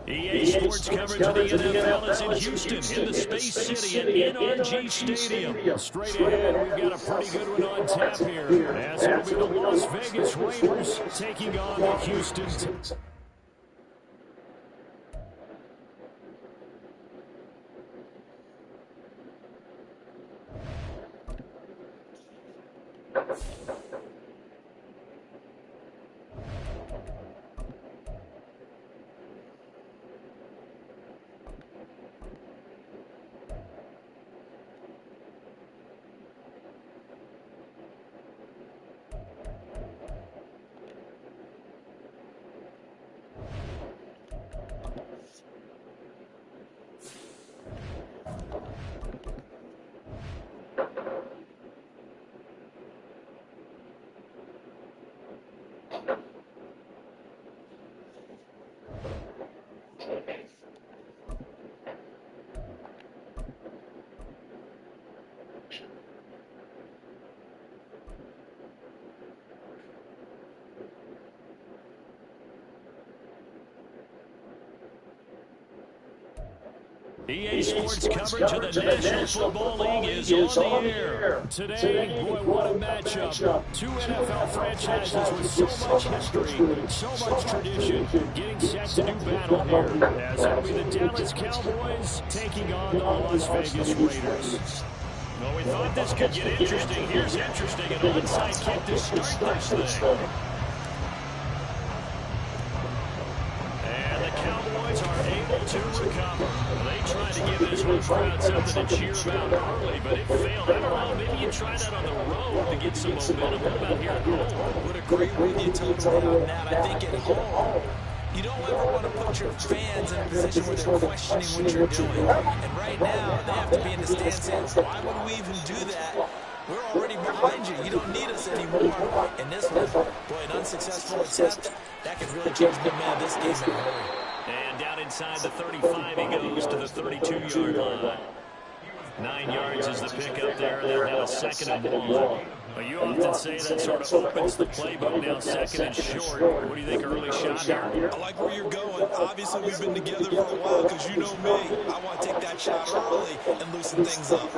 EA Sports coverage of the NFL is in Houston, in the Space City at NRG Stadium. Straight ahead, we've got a pretty good one on tap here, as it'll be the Las Vegas Raiders taking on the Houston Texans. EA Sports coverage of the National Football League is on the air. Today, boy, what a matchup. Two NFL franchises with so much history, so much tradition, getting set to do battle here. As it'll be the Dallas Cowboys taking on the Las Vegas Raiders. Well, we thought this could get interesting. Here's interesting. An onside kick to start this thing. And the Cowboys are able to recover. They tried to give this home crowd something to cheer about early, but it failed. I don't know, maybe you try that on the road to get some momentum. What about here at home? Would agree with you totally on that. I think at home, you don't ever want to put your fans in a position where they're questioning what you're doing. And right now, they have to be in the stance saying, why would we even do that? We're already behind you. You don't need us anymore. And this one, boy, an unsuccessful attempt, that could really change the man of this game in a hurry. And down inside the 35, he goes to the 32-yard line. 9 yards is the pickup there. They'll have a 2nd and 1. Well, you often say that sort of opens the playbook. Now 2nd and short. What do you think, early shot here? I like where you're going. Obviously, we've been together for a while because you know me. I want to take that shot early and loosen things up.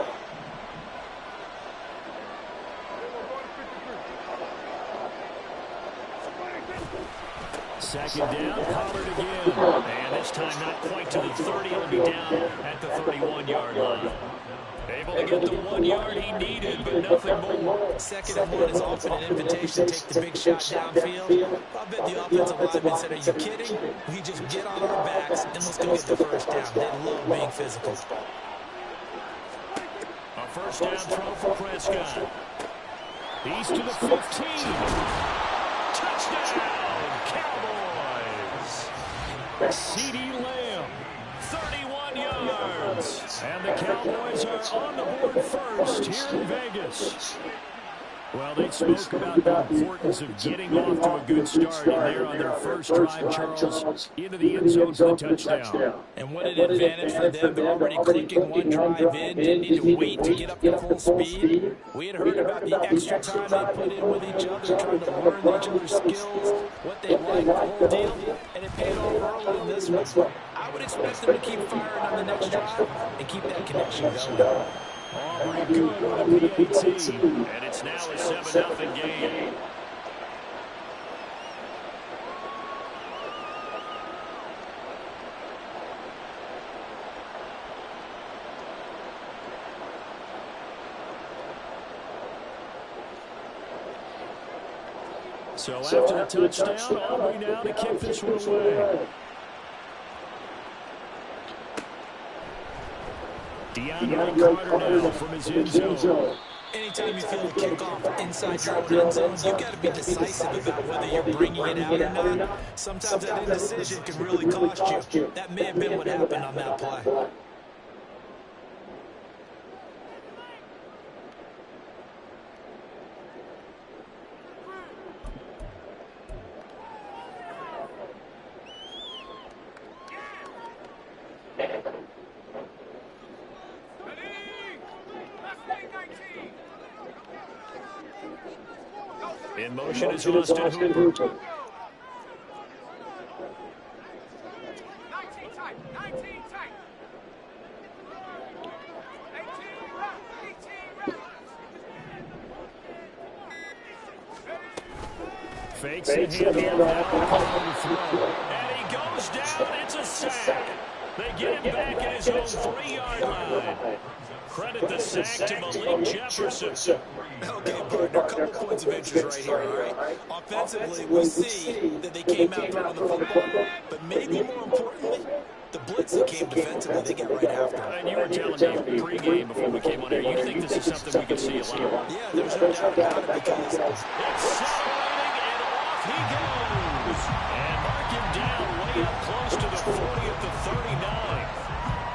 Second down, Pollard again. And this time not quite to the 30. It'll be down at the 31-yard line. Able to get the 1 yard he needed, but nothing more. 2nd and 1 is often an invitation to take the big shot downfield. I bet the offensive lineman said, are you kidding? We just get on our backs and let's go get the first down. They love being physical. A first down throw for Prescott. He's to the 15. Touchdown! C.D. Lamb, 31 yards. And the Cowboys are on the board first here in Vegas. Well, they spoke about the importance of getting off to a good start, and they're on their first drive, Charles, into the end zone for the touchdown. And what an advantage for them. They're already clicking one drive in, didn't need to wait to get up to full speed. We had heard about the extra time they put in with each other, trying to learn each other's skills, what they like, the whole deal, and it paid off early in this one. I would expect them to keep firing on the next drive and keep that connection going. Aubrey good with a PAT, and it's now a 7-0 game. So after the touchdown, Aubrey now to kick this one away. DeAndre Carter now from his end zone. Anytime you feel a kickoff inside your own end zone, you've got to be decisive about whether you're bringing it out or not. Sometimes that indecision can really cost you. That may have been what happened on that play. In motion is Austin Hooper. Fakes the handoff. And he goes down. It's a sack. They get him back at his own 3-yard line. Credit the sack to Malik Jefferson. Okay, partner, a couple points of interest right here, all right? Offensively, we see that they came out throwing the football, but maybe more importantly, the blitz that came defensively, they get right after it. And you were telling me pre-game before we came on here, you think this is something we could see a lot? Yeah, there's no doubt about it because it's accelerating, and off he goes. And mark him down way up close to the 40 at the 39.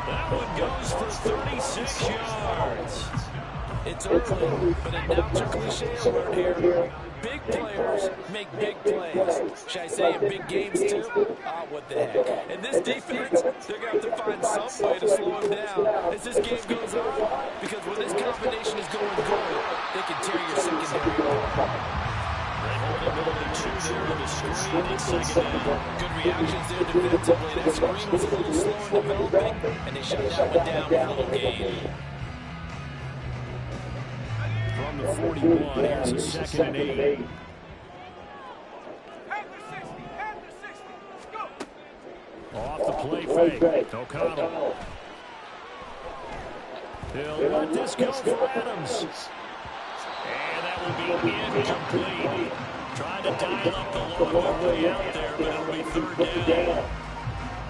That one goes for 36 yards. It's early, but it now took cliche alert here. Big players make big plays. Should I say in big games too? Ah, what the heck. And this defense, they're going to have to find some way to slow him down as this game goes on. Because when this combination is going good, they can tear your secondary apart. Good reactions there defensively. That screen was a little slow in developing, and they shut that one down with a little gain. From the 41, here's a 2nd and 8. Off the play fake. O'Connell. He'll let this go for Adams. And that will be incomplete. Trying to dial up the long way out there, but it'll be 3rd down.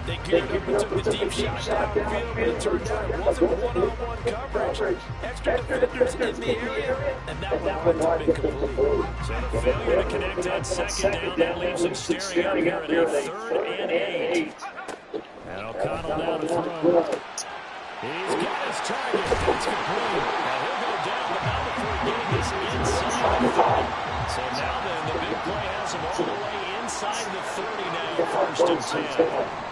They geared up and took the deep shot downfield, but it turned out it wasn't one-on-one coverage. Extra defenders in the area, and that one went to incomplete. So the failure to connect on 2nd down, that leaves him staring up here at a 3rd and 8. And O'Connell now to throw. He's got his target. That's complete. Now he'll go down, but not before getting this inside the 30. So now then, the big play has him all the way inside the 30 now, 1st and 10.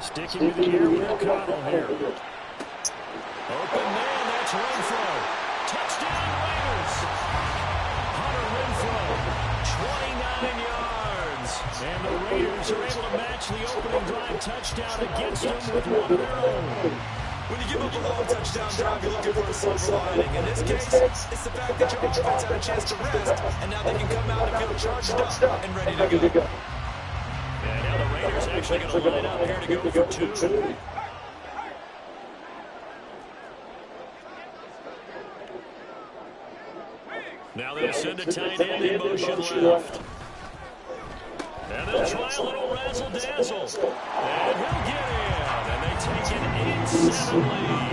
Sticking to the air with O'Connell here. Open man, that's Renfro. Touchdown Raiders. Hunter Renfro, 29 yards. And the Raiders are able to match the opening drive touchdown against them with one of their own. When you give up a long touchdown drive, you're looking for a silver lining. In this case, it's the fact that your offense had a chance to rest, and now they can come out and feel charged up and ready to go. And now the Raiders actually going to line up here to go for 2. Now they'll send a tight end in motion left. And they'll try a little razzle-dazzle. And he'll get in. And they take an 8-7 lead.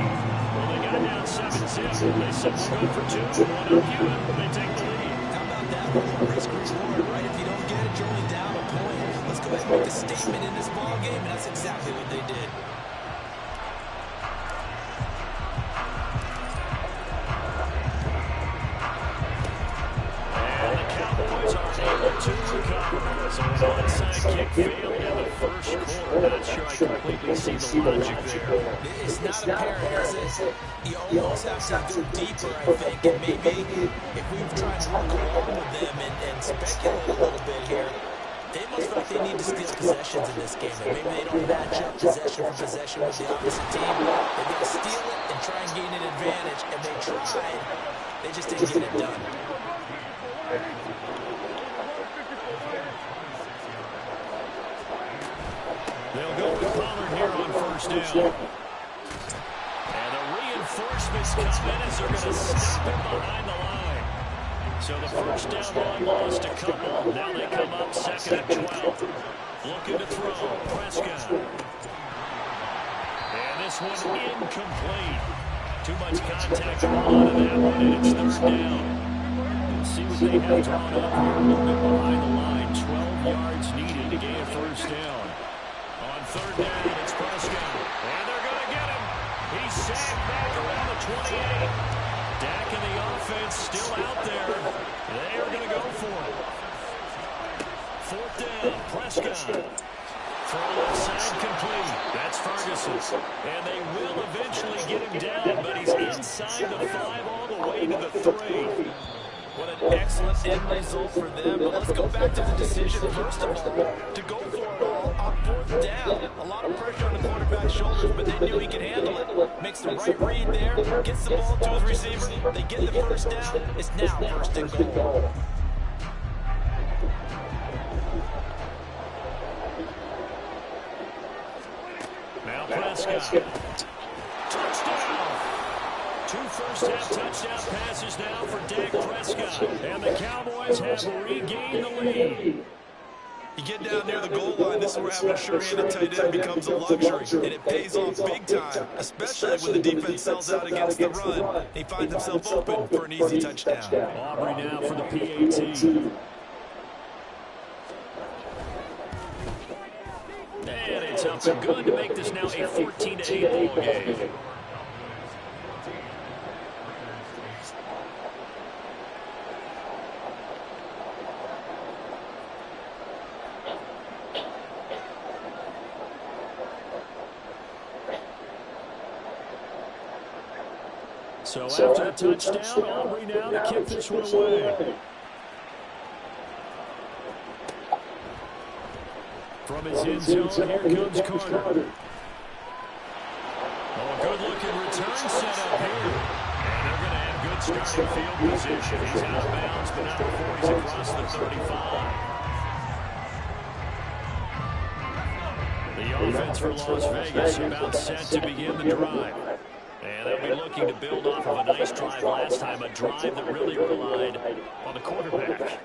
Well, they got down 7-0. They said we'll go for 2. One up you, and they take the lead. How about that? A little risk-reward, right? If you don't get it, you're only down a point. Let's go ahead and make a statement in this ballgame, and that's exactly what they did. And the Cowboys are able to recover. So an onside kick failed in the first quarter. Not sure I completely see the logic there. It's not apparent, is it? You almost have to go deeper, I think, and maybe if we've tried to work along with them and speculate a little bit here, they must feel like they need to steal possessions in this game. And maybe they don't match up possession for possession with the opposite team. They're going to steal it and try and gain an advantage. And they tried. They just didn't get it done. They'll go with Pollard here on 1st down. And the reinforcements come in as they're going to snap him behind the line. So the 1st down line lost a couple. Now they come up 2nd and 12. Looking to throw. Prescott. this one incomplete. Too much contact to roll out of that one, and it's third down. We'll see what they have drawn up here a little bit behind the line. 12 yards needed to gain a first down. On third down, it's Prescott. And they're going to get him. He's sacked back around the 28. Dak and the offense still out there. They are going to go for it. Fourth down, Prescott. Throw left side complete. That's Ferguson. And they will eventually get him down, but he's inside the 5 all the way to the 3. What an excellent end result for them. But let's go back to the decision, first of all, to go for it all on fourth down. A lot of pressure on the quarterback's shoulders, but they knew he could handle it. Makes the right read there, gets the ball to his receiver. They get the first down. It's now first and goal. Now Prescott. Touchdown. 2 first-half touchdown passes now for Dak Prescott. And the Cowboys have regained the lead. You get down near the goal line, this is where having a sure-handed tight end becomes a luxury. And it pays off big time, especially when the defense sells out against the run. He finds himself open for an easy touchdown. Aubrey now for the PAT. And it's up and good to make this now a 14-8 ball game. So after the touchdown, Aubrey now to kick this one away. From his end zone, here comes Carter. Oh, good-looking return set up here. And they're going to have good starting field position. He's out of bounds, but not before he's across the 35. The offense for Las Vegas about set to begin the drive. And they'll be looking to build off of a nice drive last time, a drive that really relied on the quarterback.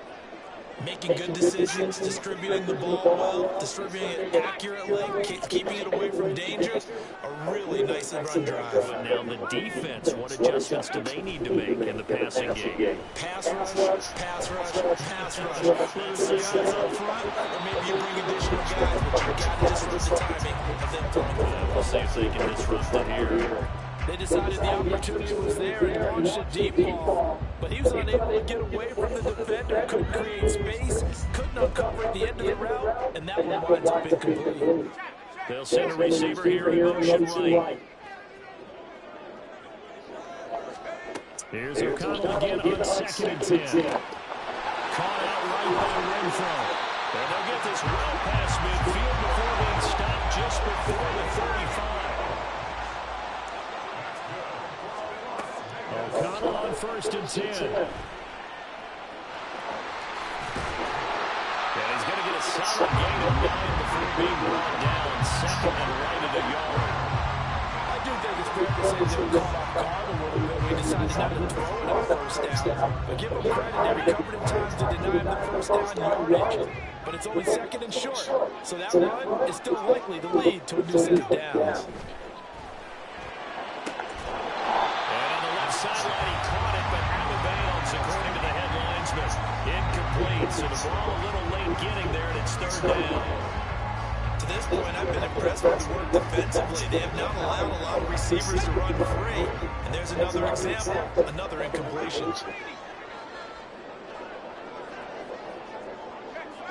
Making good decisions, distributing the ball well, distributing it accurately, keeping it away from danger. A really nicely run drive. But now the defense, what adjustments do they need to make in the passing game? Pass rush, pass rush, pass rush. Let's see guys up front, or maybe you bring additional guys, but you've got to disrupt the timing of them throwing the ball. We'll see if they can disrupt it here. They decided the opportunity was there and launched a deep ball. But he was unable to get away from the defender, couldn't create space, couldn't uncover at the end of the route, and that one winds up incomplete. They'll send a receiver here in motion right. Here's O'Connell again on 2nd and 10. Caught out right by Renfro. And they'll get this well past midfield before being stopped just before the 35. O'Connell on 1st and 10. And he's going to get a solid gain of 9 before being brought down 2nd and right at a yard. I do think it's fair to say they were caught off guard a little bit. We decided not to throw it on 1st down. But give them credit, they recovered in time to deny him the 1st down yardage. But it's only 2nd and short. So that run is still likely to lead to a new set of downs. Sideline, he caught it, but out of bounds, according to the headlinesman. Incomplete, so the ball a little late getting there, and it's 3rd down. To this point, I've been impressed with the work defensively. They have not allowed a lot of receivers to run free. And there's another example, another incompletion.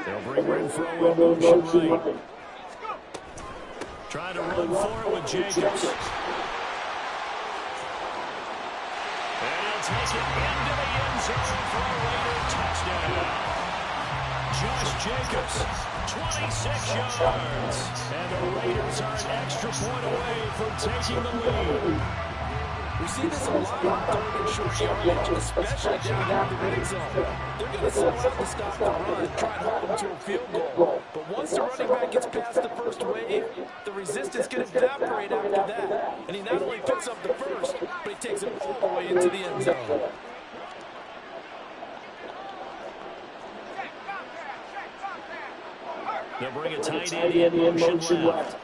They'll bring Renfro in motion right. Trying to run for it with Jacobs. Take it into the end zone for a Raider touchdown. Josh Jacobs, 26 yards. And the Raiders are an extra point away from taking the lead. We see this a lot on 3rd and short yardage, especially down in the red zone. They're going to sell out to stop the run, try and hold them to a field goal. But once the running back gets past the first wave, the resistance can evaporate after that. And he not only picks up the first, but he takes it all the way into the end zone. They'll bring a tight end in motion left.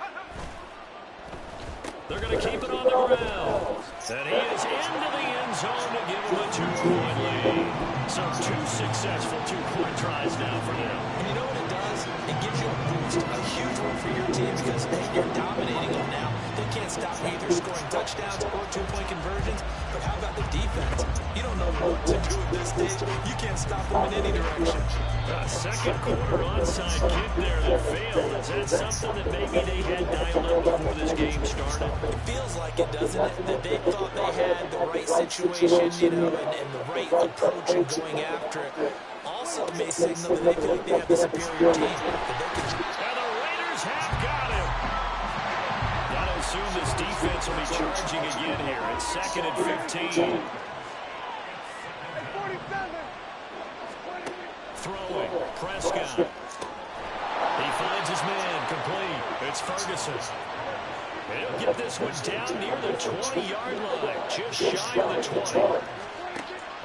They're going to keep it on the ground. And he is into the end zone to give him a 2-point lead. So 2 successful 2-point tries now for them. And you know what it does? It gives you a boost, a huge one for your team because, hey, you're dominating them now. They can't stop either scoring touchdowns or 2-point conversions. But how about the defense? You don't know what to do at this stage. You can't stop them in any direction. Second quarter onside kick there that failed. Is that something that maybe they had dialed up before this game started? It feels like it, doesn't it? That they thought they had the right situation, you know, and the right approach in going after it. Also may signal that they feel like they have the superior team. And the Raiders have got him. Gotta assume this defense will be charging again here. It's 2nd and 15. Throwing, Prescott. He finds his man, complete. It's Ferguson. And he'll get this one down near the 20-yard line, just shy of the 20.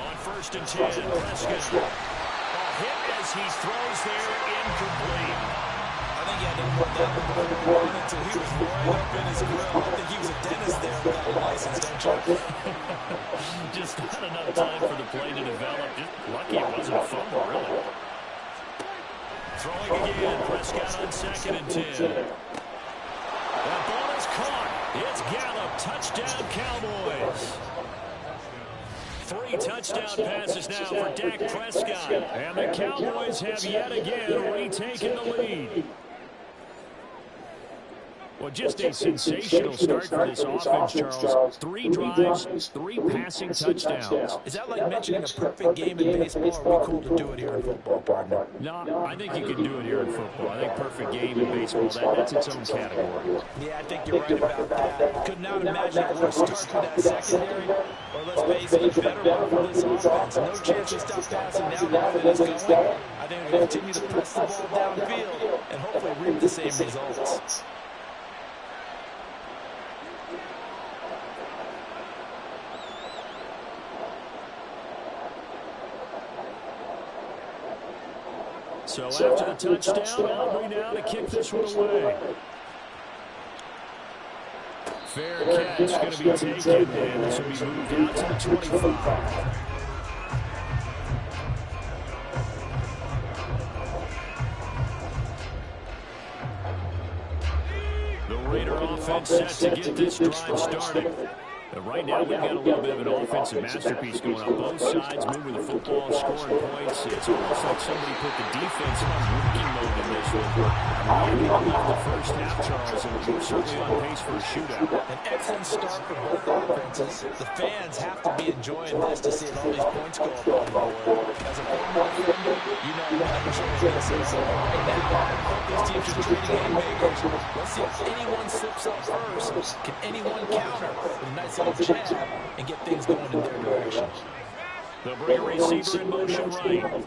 On 1st and 10, Prescott. A hit as he throws there, incomplete. I think he had to put that one until he was right up in his grill. I think he was a dentist there without a license, don't you? Just not enough time for the play to develop. Just lucky it wasn't a fumble, really. Throwing again, Prescott on 2nd and 10. That ball is caught. It's Gallup. Touchdown, Cowboys. 3 touchdown passes now for Dak Prescott. And the Cowboys have yet again retaken the lead. Well, just a sensational start for this offense, Charles. 3 drives, 3 passing touchdowns. Is that like mentioning a perfect game in baseball, or are we cool to do it here in football, partner? No, I think you can do it here in football. I think perfect game in baseball, that's its own category. Yeah, I think you're right about that. Could not imagine a worse start for that secondary, or let's face it, a better one for this offense. No chance to stop passing now that it is going. I think we're going to continue to press the ball downfield and hopefully reap the same results. So after the touchdown, Aubrey now to kick this one away. Fair catch going to be taken, and this will be moved out to the 25. The Raider offense set to get this drive started. Right now, we've got a little bit of an offensive masterpiece going on both sides, moving the football, scoring points. It's almost like somebody put the defense on rookie mode in this one. Really left the first half, Charles, and we're certainly on pace for a shootout. An excellent start for both offenses. The fans have to be enjoying this to see all these points go up on the board. As a former offender, you know I'm enjoying this right now. Both these teams are trading haymakers. Let's see if anyone slips up first. Can anyone counter with a nice little jab and get things going in their direction? They'll bring a receiver in motion right.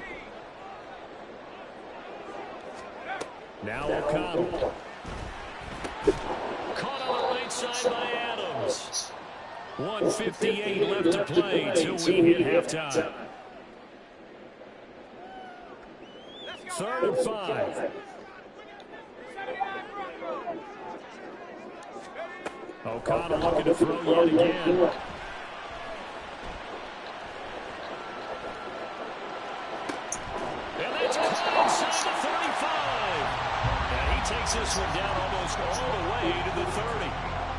Now O'Connell. Caught on the right side by Adams. 1:58 left to play till we hit halftime. 3rd and 5. O'Connell looking to throw yet again. And that's caught inside the 35. And he takes this one down almost all the way to the 30.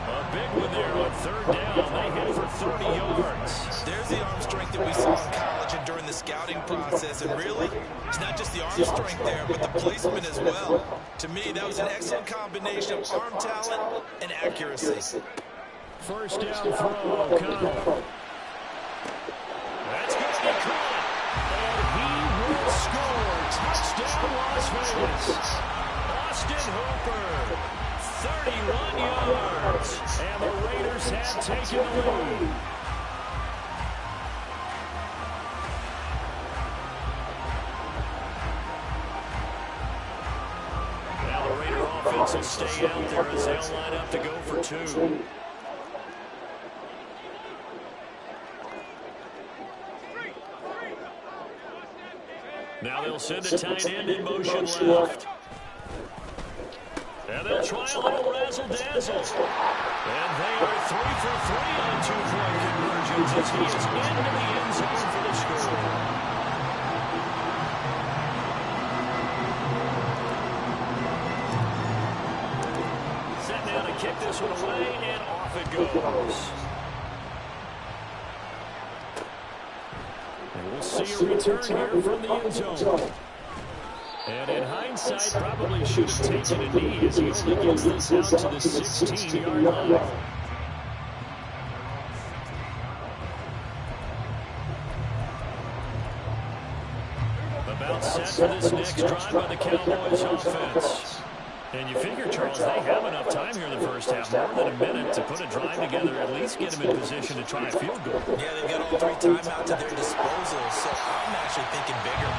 A big one there on 3rd down. They hit for 30 yards. There's the arm strength that we saw in college and during the scouting process. And really, it's not just the arm strength there, but the placement as well. To me, that was an excellent combination of arm talent and accuracy. First down throw, O'Connell. That's going to be caught. And he will score. Touchdown, Las Vegas. Austin Hooper. 31 yards. And the Raiders have taken the lead. Now the Raider offense will stay out there as they'll line up to go for 2. Now they'll send the tight end in motion left. And they'll try a little razzle-dazzle. And they are 3 for 3 on two-point conversions as he is into the end zone for the score. Set now to kick this one away, and off it goes. And we'll see a return here from the end zone. And in hindsight, probably should have taken a knee as he only gets this out to the 16-yard line. About set for this next drive by the Cowboys offense. And you figure, Charles, they have enough time here in the first half, more than a minute, to put a drive together, at least get them in position to try a field goal. Yeah, they've got all 3 timeouts at their disposal, so I'm actually thinking bigger.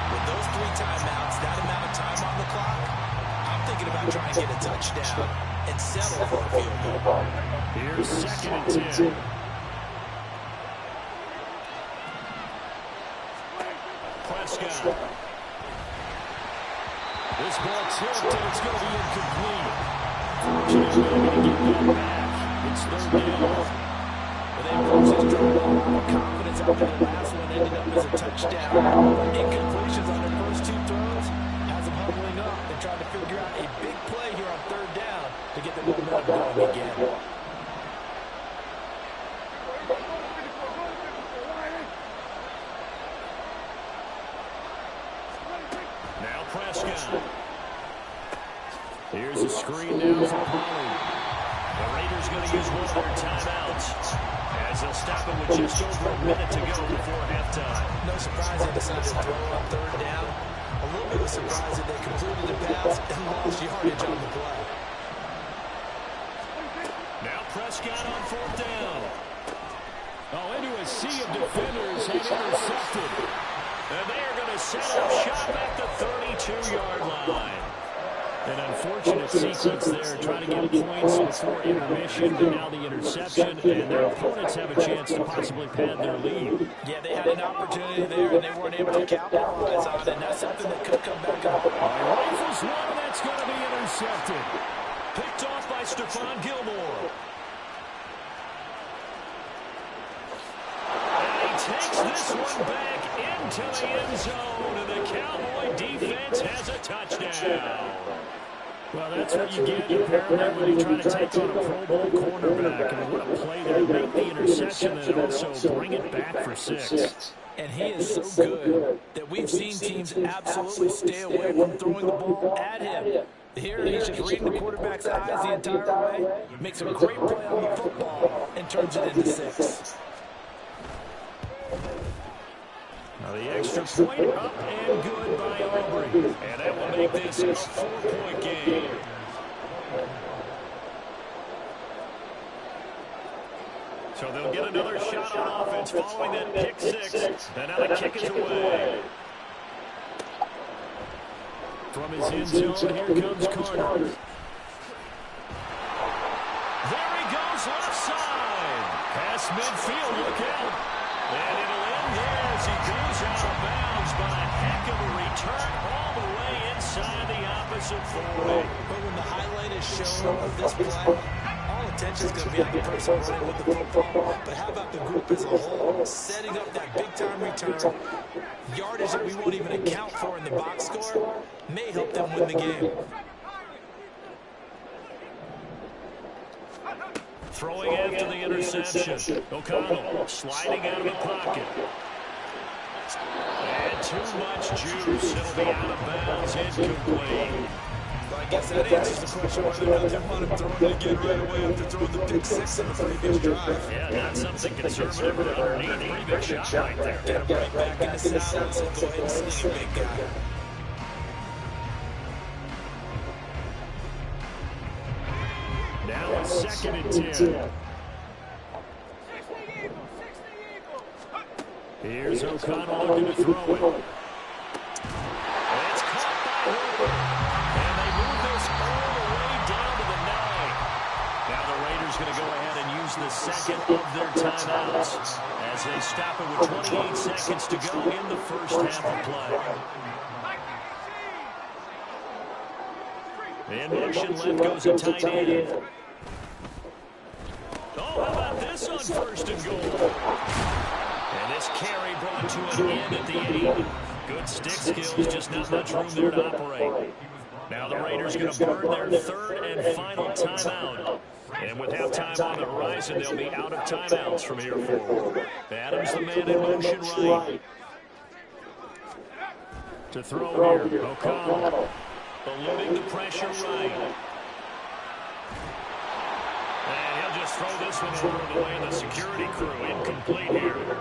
With those 3 timeouts, that amount of time on the clock, I'm thinking about trying to get a touchdown and settle for a field goal. Here's 2nd and 10. Prescott. This ball tipped, and it's going to be incomplete. Fortunately, able to get that back. It's 3rd down. Well, they approached this drive with a lot more confidence after the last one ended up as a touchdown. Incompletions on their first 2 throws has them huddling up and trying to figure out a big play here on 3rd down to get the momentum going again. Now Prescott. Here's a screen now for Pollard. The Raiders going to use one of their timeouts as they'll stop it with just over a minute to go before halftime. No surprise they decided to throw on 3rd down. A little bit of surprise that they completed the pass and lost yardage on the play. Now Prescott on 4th down. Oh, into a sea of defenders and intercepted. And they are going to set up shop at the 32-yard line. An unfortunate sequence there, trying to get points before intermission, but now the interception, and their opponents have a chance to possibly pad their lead. Yeah, they had an opportunity there, and they weren't able to capitalize on it, and that's something that could come back up. Rifles one, and that's going to be intercepted. Picked off by Stephon Gilmore. And he takes this one back into the end zone, and the Cowboy defense has a touchdown. Well, that's what you get apparently when you try to take on a Pro Bowl cornerback. And what a play there. Make the interception and also bring it back for 6. And he is so good that we've seen teams absolutely stay away from throwing the ball at him. Here, he's just reading the quarterback's eyes the entire way, makes a great play on the football, and turns it into 6. Now the extra point up and good by Aubrey. And that will make this a 4-point game. So they'll get another shot on offense following that pick 6. And now the kick is away. From his end zone, here comes Carter. There he goes, left side. Past midfield, look out. And it'll end there as he goes out of bounds, but a heck of a return all the way inside the opposite 40. But when the highlight is shown of this play, all attention is going to be on the person running with the football. But how about the group as a whole, setting up that big-time return, yardage that we won't even account for in the box score, may help them win the game. Throwing after the interception. O'Connell sliding out of the pocket. And too much juice. It'll be out of bounds. Incomplete. Well, I guess that answers the question whether or not they want him throwing it again right away after throwing the pick 6 in the previous drive. Yeah, not something conservative or underneath. Pretty big shot right there. Get him right back in the saddle, so go ahead and sling it, big guy. Now it's 2nd and 10. Here's O'Connell looking to throw it. And it's caught by Hooper. And they move this all the way down to the 9. Now the Raiders going to go ahead and use the second of their timeouts as they stop it with 28 seconds to go in the first half of play. In motion, left goes a tight end. Oh, how about this on first and goal? And this carry brought to an end at the 8. Good stick skills, just not much room there to operate. Now the Raiders going to burn their third and final timeout. And with halftime on the horizon, they'll be out of timeouts from here forward. Adams the man in motion right. To throw here, O'Connell. Eluding the pressure right. And he'll just throw this one over the lane. The security crew incomplete here.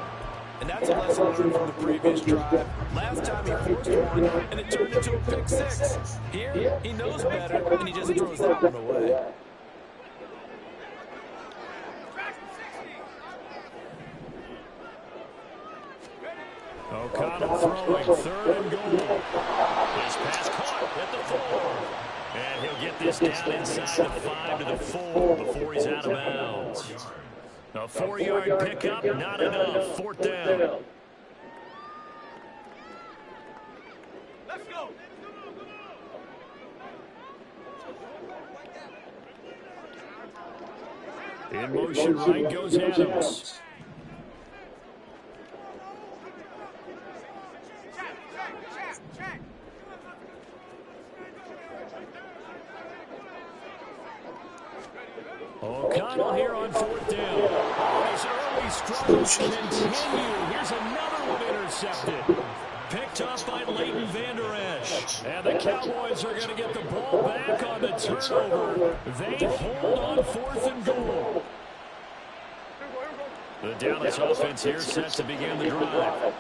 And that's a lesson learned from the previous drive. Last time he forced one, and it turned into a pick six. Here, he knows better, and he just throws that one away. O'Connell throwing, third and goal. This pass caught at the 4. And he'll get this down inside the 5 to the 4 before he's out of bounds. A 4-yard pickup, not enough. Fourth down. Let's go. In motion right goes Adams. O'Connell here on fourth down. Oh, his early struggles continue. Here's another one intercepted. Picked up by Leighton Vander Esch. And the Cowboys are going to get the ball back on the turnover. They hold on fourth and goal. The Dallas offense here set to begin the drive.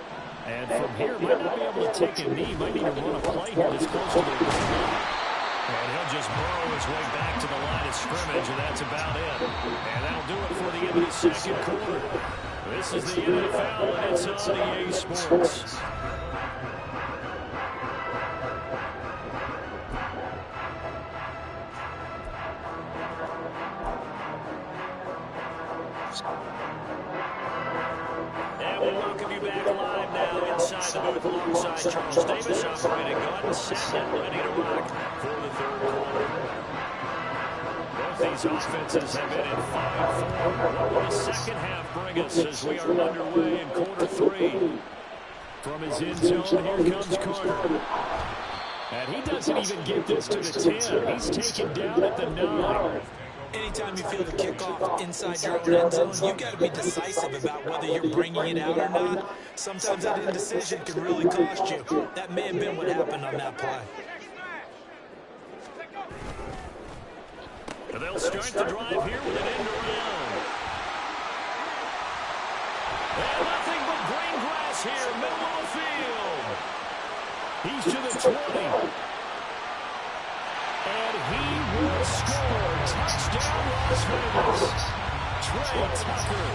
And from here, might not be able to take a knee. Might need to run a play here that's close to the goal. And he'll just burrow his way back to the line of scrimmage, and that's about it. And that'll do it for the end of the second quarter. This is the NFL, and it's on EA Sports. And we welcome you back live now inside the booth alongside Charles Davis, operating gun, set and ready to rock for the third quarter. Both these offenses have been in 5-4. What will the second half bring us as we are underway in quarter 3? From his end zone, here comes Carter. And he doesn't even get this to the 10. He's taken down at the 9. Anytime you feel the kickoff inside your own end zone, you've got to be decisive about whether you're bringing it out or not. Sometimes that indecision can really cost you. That may have been what happened on that play. And they'll start the drive here with an end around. And nothing but green grass here, middle of the field. He's to the 20. And he will score. Touchdown, Las Vegas. Trey Tucker,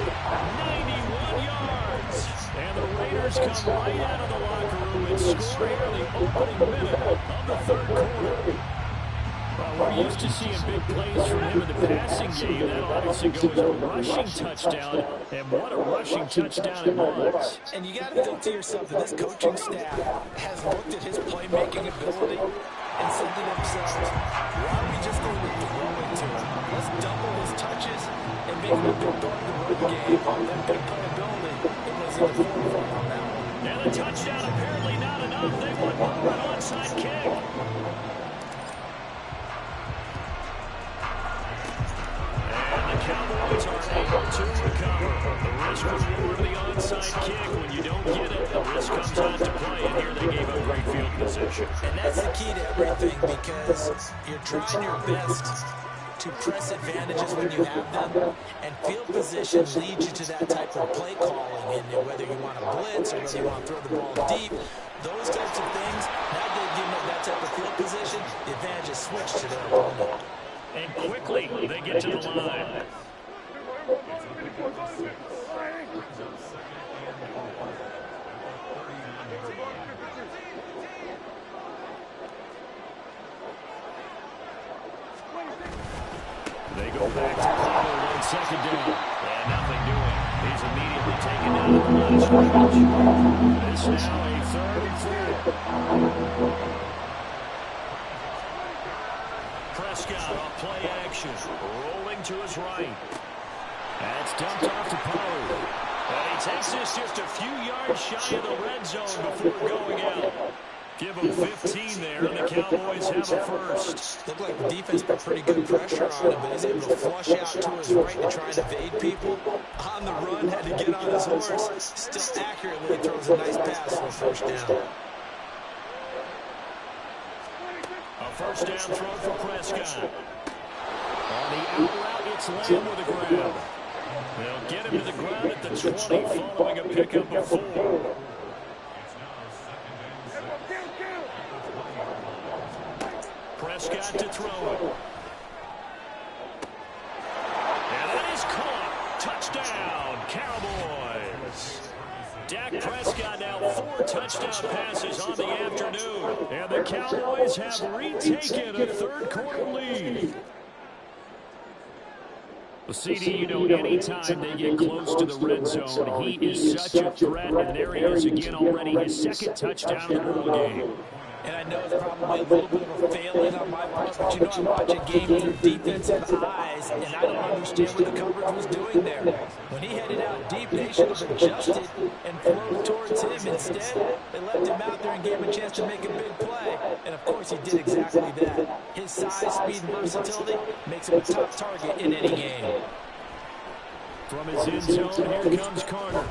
91 yards. And the Raiders come right out of the locker room and score here in the opening minute of the third quarter. Well, we're used to seeing big plays from him in the passing game. That obviously goes a rushing touchdown, and what a rushing touchdown it was. And you got to think to yourself that this coaching staff has looked at his playmaking ability and said to themselves, why are we just going to throw it to him? Let's double his touches and make him a big part of the run game. That big playability, it was in the forefront on that one. And the touchdown apparently not enough. They want more, an onside kick. Cowboys are able to recover. The risk reward of the onside kick. When you don't get it, the risk comes out to play. And here they gave up great field position. And that's the key to everything, because you're trying your best to press advantages when you have them. And field position leads you to that type of play calling. And whether you want to blitz or whether you want to throw the ball deep, those types of things, now that you know that type of field position, the advantage is switched to their opponent. And quickly, they get to the line. They go back to Pollard on second down. And nothing doing. He's immediately taken down at the line of scrimmage. This now a third and 4. Prescott on play action. Rolling to his right. That's dumped off to Pollard. And he takes this just a few yards shy of the red zone before going out. Give them 15 there, and the Cowboys have a first. Looked like the defense put pretty good pressure on him, but he's able to flush out to his right to try and evade people. On the run, had to get on his horse. Still accurately throws a nice pass for a first down. A first down throw for Prescott. On the out route, it's Lamb with a grab. They'll get him to the ground at the 20 following a pickup of 4. Prescott to throw it. And that is caught. Touchdown, Cowboys. Dak Prescott now 4 touchdown passes on the afternoon. And the Cowboys have retaken a third-quarter lead. Well, CD, you know, anytime they get close to the red zone, he is such a threat. And there he is again already, his second touchdown of the ball game. And I know it's probably a little bit of a failing on my part, but you know I'm watching a game through defensive eyes, and I don't understand what the coverage was doing there. When he headed out deep, they should have adjusted and flowed towards him. Instead, they left him out there and gave him a chance to make a big play. And, of course, he did exactly that. His size, speed, and versatility makes him a top target in any game. From his end zone, here comes Carter.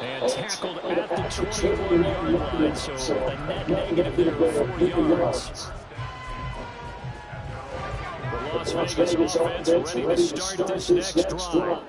And tackled at the 21-yard line, so a net negative there of 4 yards. The Las Vegas offense ready to start this next drive.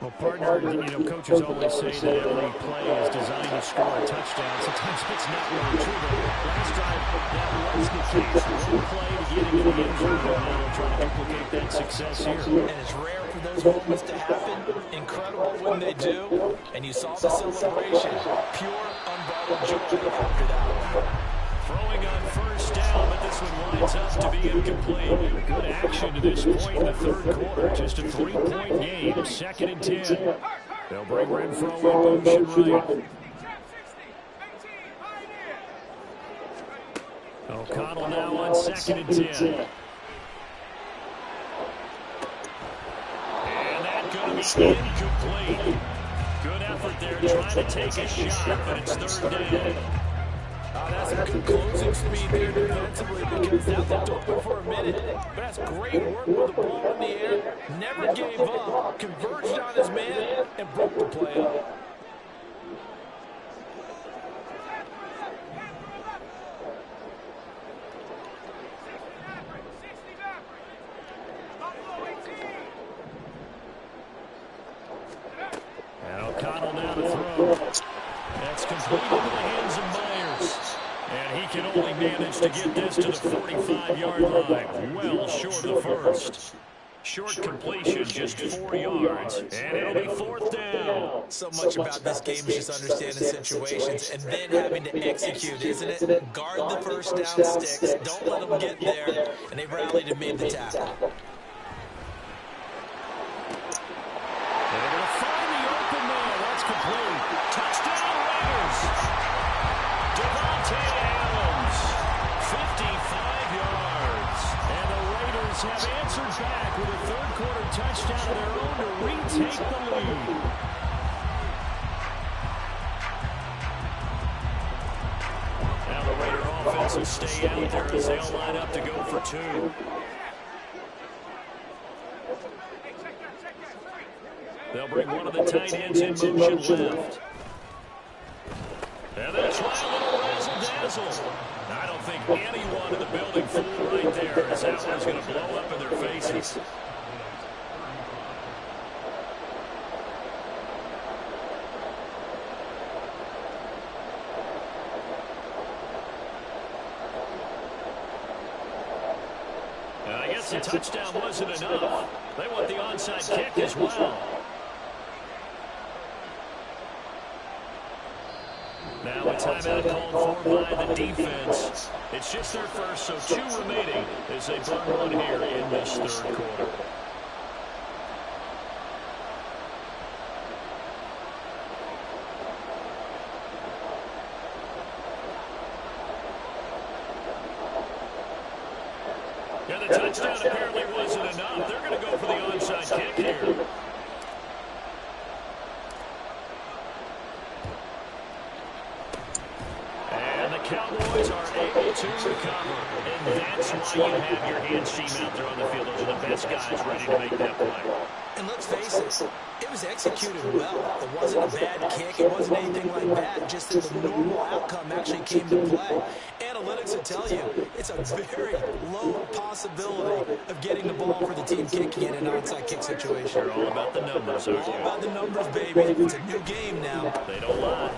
Well, partner, you know, coaches always say that every play is designed to score a touchdown. Sometimes it's not really true, but last drive, that was the case. One play to get into the end zone, and now they'll try to duplicate that success here. And it's rare for those moments to happen. Incredible when they do. And you saw the celebration. Pure, unbridled joy after that one. Throwing on first down, but this one winds up to be incomplete. Good action to this point in the third quarter. Just a 3-point game, 2nd and 10. They'll bring Renfro in motion right. O'Connell now on 2nd and 10. And that's going to be incomplete. Good effort there trying to take a shot, but it's 3rd down. That's some good closing speed there defensively because that looked open for a minute. But that's great work with the ball in the air. Never gave up, converged on his man, and broke the play up. And O'Connell now to throw. That's complete into the hands of Myers. And he can only manage to get this to the 45-yard line. Well short of the first. Short completion, just 4 yards. And it'll be 4th down. So much about this game is just understanding situations and then having to execute, isn't it? Guard the first down sticks. Don't let them get there. And they rallied and made the tackle. They're going to find the open man. That's complete. Touchdown Raiders. Devontae Adams, 55 yards. And the Raiders have answered back with a third-quarter touchdown of their own to retake the lead. Now the Raider offense will stay out there as they'll line up to go for 2. They'll bring one of the tight ends in motion left. And that's right, a little razzle-dazzle. I don't think anyone in the building fooled right there as that one's going to blow up in their faces. And I guess the touchdown wasn't enough. They want the onside kick as well. Now a timeout called for by the defense. It's just their first, so 2 remaining as they burn one here in this third quarter. the touchdown apparently wasn't enough. They're going to go for the onside kick here. And the Cowboys are able to recover. And that's why you have your hands team out there on the field. Those are the best guys ready to make that play. And let's face it, it was executed well. It wasn't a bad kick. It wasn't anything like that. Just that the normal outcome actually came to play. Analytics will tell you it's a very low possibility of getting the ball for the team kicking in an onside kick situation. They're all about the numbers, aren't you? All about the numbers, baby. It's a new game now. They don't lie.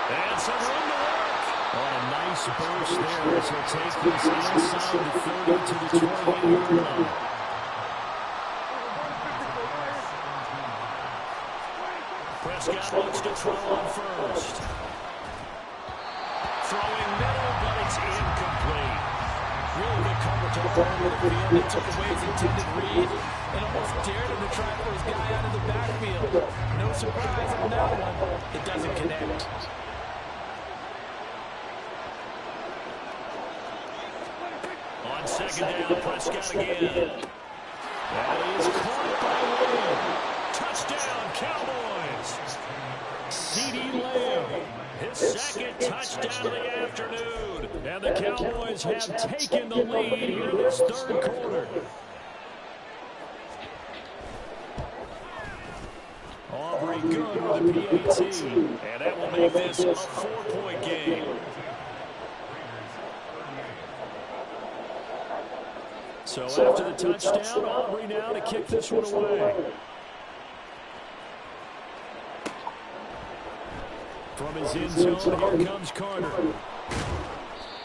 And some room to work. Oh, a nice burst there as he'll take this inside the 30 to the 28-yard line. Prescott looks to throw on first. Throwing middle, but it's incomplete. Really good coverage all over the field. They took away his intended read and almost dared him to try to throw his guy out of the backfield. No surprise on that one. It doesn't connect. On second down, Prescott again. That is caught by Lamb. Touchdown, Cowboys. CeeDee Lamb, his second touchdown of the afternoon. And the Cowboys have taken the lead here in this third quarter. Aubrey good with the PAT. And that will make this a 4-point game. So after the touchdown, Aubrey now to kick this one away. From his end zone, here comes Carter.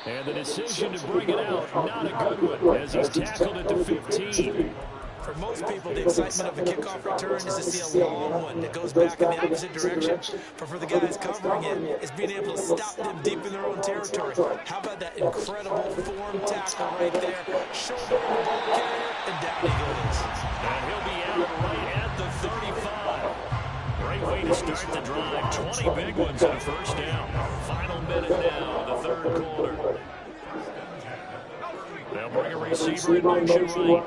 And the decision to bring it out, not a good one, as he's tackled at the 15. For most people, the excitement of a kickoff return is to see a long one that goes back in the opposite direction. But for the guys covering it, it's being able to stop them deep in their own territory. How about that incredible form tackle right there? Shoulder the ball carrier, and down he goes. And he'll be out right at the 35. Great way to start the drive. 20 big ones in a first down. Final minute now, the third quarter. They'll bring a receiver in motion right.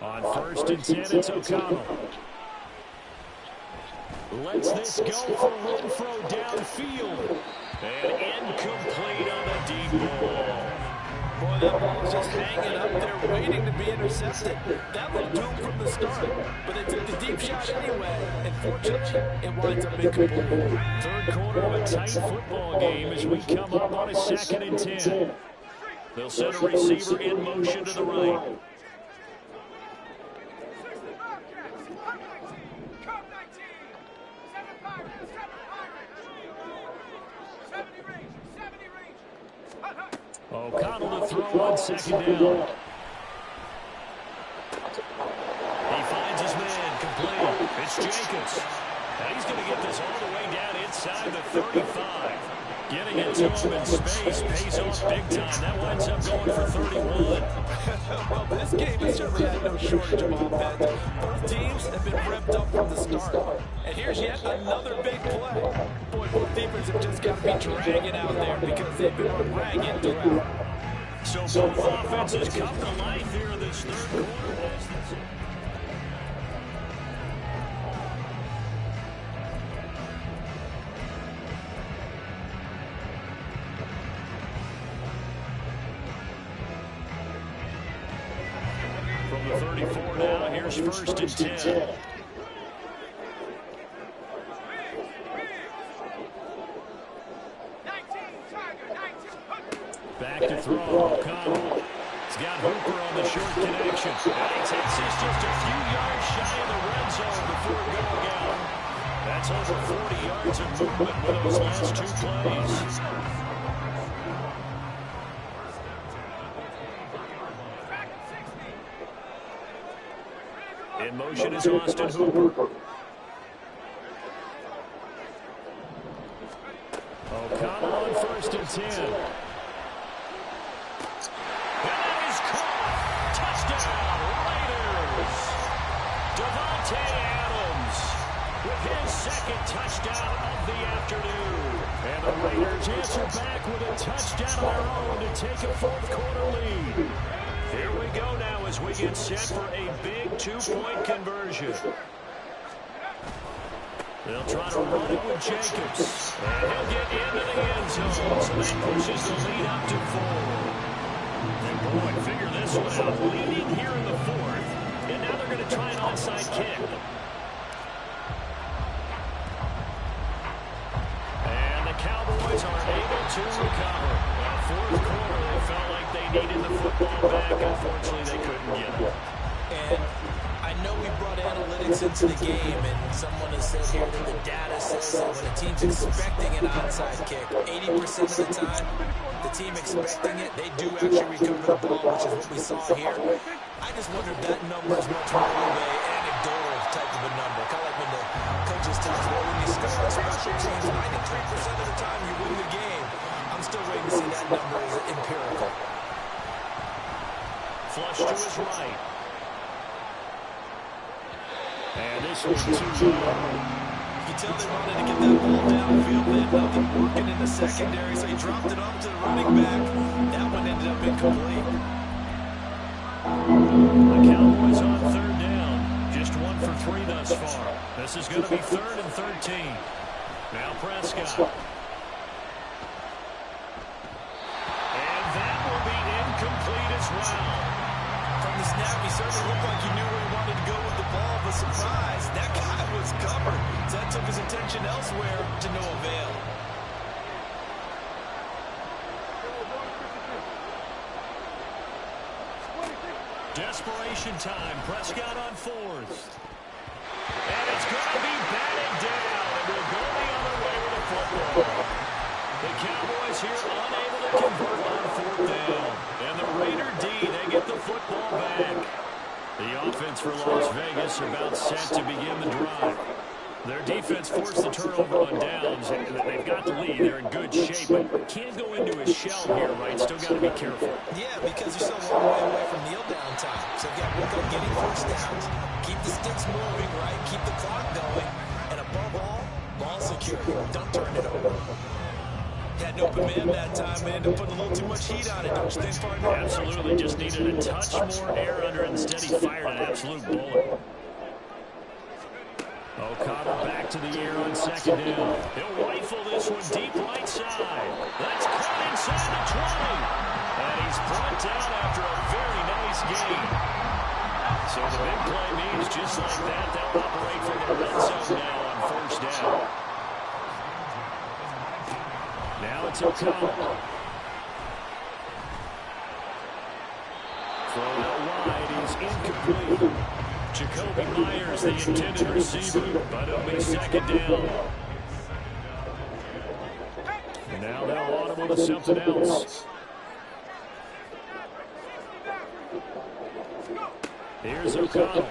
On first and 10, it's O'Connell. Lets this go for Renfro downfield. And incomplete on the deep ball. Boy, that ball's just hanging up there waiting to be intercepted. That looked doomed from the start, but they took the deep shot anyway. And fortunately, it winds up incomplete. Third quarter of a tight football game as we come up on a second and 10. They'll send a receiver in motion to the right. O'Connell to throw on second down. He finds his man complete. It's Jacobs. Now he's going to get this all the way down inside the 35. Getting it to him in space pays off big time. That winds up going for 31. Well, this game has certainly had no shortage of offense. Both teams have been revved up from the start. And here's yet another big play. Boy, both defenses have just got to be dragging out there because they've been run ragged throughout. So both offenses come to life here in this third quarter. From the 34 now, here's first and 10. Back to throw, O'Connell. He's got Hooper on the short connection. And he takes this just a few yards shy of the red zone before going out. That's over 40 yards of movement with those last two plays. In motion is Austin Hooper. O'Connell on first and 10. That is caught. Touchdown, Raiders. touchdown of the afternoon. And the Raiders answer back with a touchdown of their own to take a fourth-quarter lead. Here we go now as we get set for a big two-point conversion. They'll try to run it with Jacobs. And he'll get into the end zone. So that pushes the lead up to 4. And boy, figure this one out. Leading here in the fourth. And now they're going to try an onside kick. And the Cowboys are able to recover. Fourth quarter, they felt like they needed the football back. Unfortunately, they couldn't get it. And I know we brought analytics into the game, and someone has said here that the data says that when a team's expecting an onside kick, 80% of the time, the team expecting it, they do actually recover the ball, which is what we saw here. I just wonder if that number is much more of an anecdotal type of a number. Kind of like when the coaches tell us, well, when you score on special teams, 93% of the time you win the game. I'm still waiting to see that number is empirical. Flush to his right. And this one's too low. You tell they wanted to get that ball downfield. They had nothing working in the secondary, so he dropped it off to the running back. That one ended up incomplete. The Cowboys on third down. Just 1 for 3 thus far. This is going to be 3rd and 13. Now Prescott. And that will be incomplete as well. From the snap, he certainly looked like he knew where he wanted to go with the ball, but surprise, that guy was covered. So that took his attention elsewhere to no avail. Desperation time. Prescott on 4th. And it's going to be batted down. And we'll go the other way with a football. The Cowboys here unable to convert on 4th down. And the Raider D, they get the football back. The offense for Las Vegas about set to begin the drive. Their defense forced the turnover on downs, and they've got the lead. They're in good shape, but can't go into a shell here, right? Still got to be careful. Yeah, because you're still a long way away from kneel down time. So you got to work on getting first downs. Keep the sticks moving, right? Keep the clock going. And above all, ball security. Don't turn it over. Had an open man that time, but ended up putting a little too much heat on it, don't you think, partner? Absolutely. Just needed a touch more air under it. Instead, he fired an absolute bullet. O'Connell back to the air on 2nd down. He'll rifle this one deep right side. That's caught inside the 20. And he's brought down after a very nice gain. So the big play means just like that, they'll operate from the red zone now on 1st down. Now it's O'Connell. Throw out wide is incomplete. Jacoby Myers, the intended receiver, but it'll be 2nd down. And now they'll audible to something else. Here's O'Connell.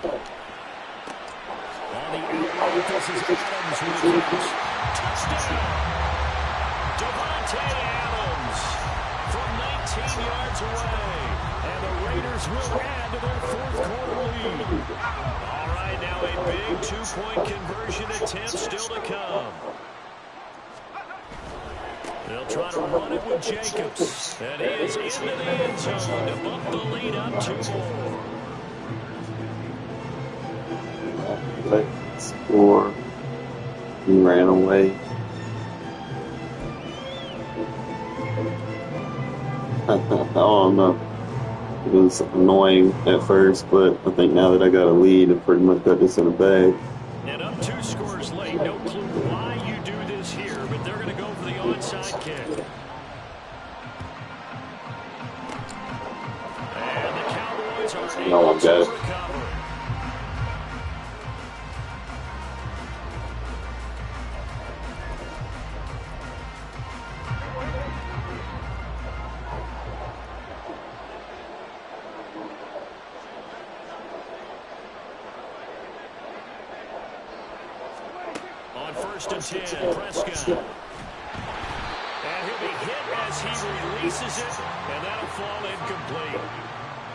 On the outright, this is Adams with the catch. Touchdown! Devontae Adams from 19 yards away. And the Raiders will add to their 4th quarter lead. All right, now a big 2-point conversion attempt still to come. They'll try to run it with Jacobs. And he is into the end zone to bump the lead up 2 more. Let's score. He ran away. I don't know. It was annoying at first, but I think now that I got a lead, I pretty much got this in the bag. And up 2 scores late. No clue why you do this here, but they're going to go for the onside kick. And the Cowboys are able to recover. On 1st and 10, Prescott. And he'll be hit as he releases it, and that'll fall incomplete.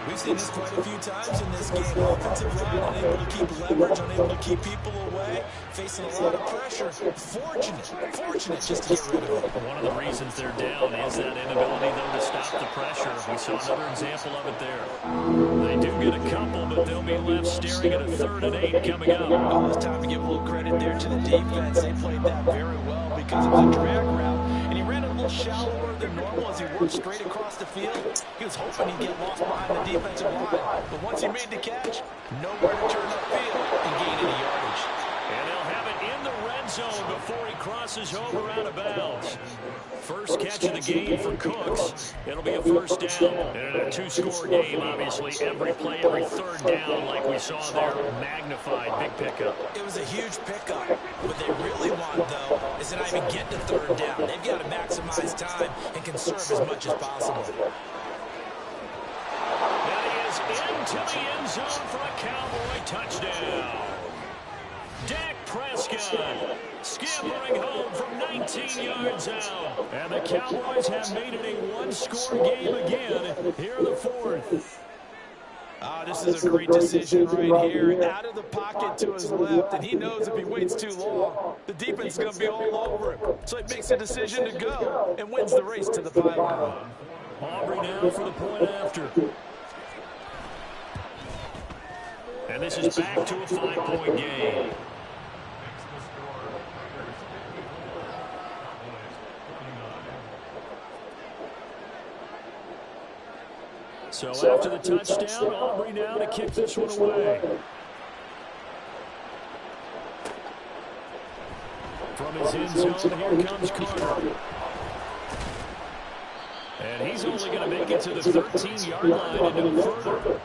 We've seen this quite a few times in this game. Offensive line unable to keep leverage, unable to keep people away, facing a lot of pressure. Fortunate just to get rid of it. One of the reasons they're down is that inability, though, to stop the pressure. We saw another example of it there. They do get a couple, but they'll be left staring at a 3rd and 8 coming up. Oh, it's time to give a little credit there to the defense. They played that very well because it was a drag route, and he ran a little shallower than normal as he worked straight across the field. He was hoping he'd get lost behind the defensive line, but once he made the catch, nowhere to turn upfield and gain any yardage. And they'll have it in the red zone before he crosses over out of bounds. First catch of the game for Cooks. It'll be a first down. And in a 2-score game, obviously, every play, every 3rd down, like we saw there, magnified, big pickup. It was a huge pickup. What they really want, though, is to not even get to 3rd down. They've got to maximize time and conserve as much as possible. And he is into the end zone for a Cowboy touchdown. Dak Prescott scampering home from 19 yards out. And the Cowboys have made it a 1-score game again here in the 4th. This is a great decision right here. Out of the pocket to his left, and he knows if he waits too long, the defense is going to be all over him. So he makes a decision to go and wins the race to the pylon. Aubrey now for the point after. And this is back to a 5-point game. So after the touchdown, Aubrey now to kick this one away. From his end zone, here comes Carter. And he's only going to make it to the 13-yard line and no further.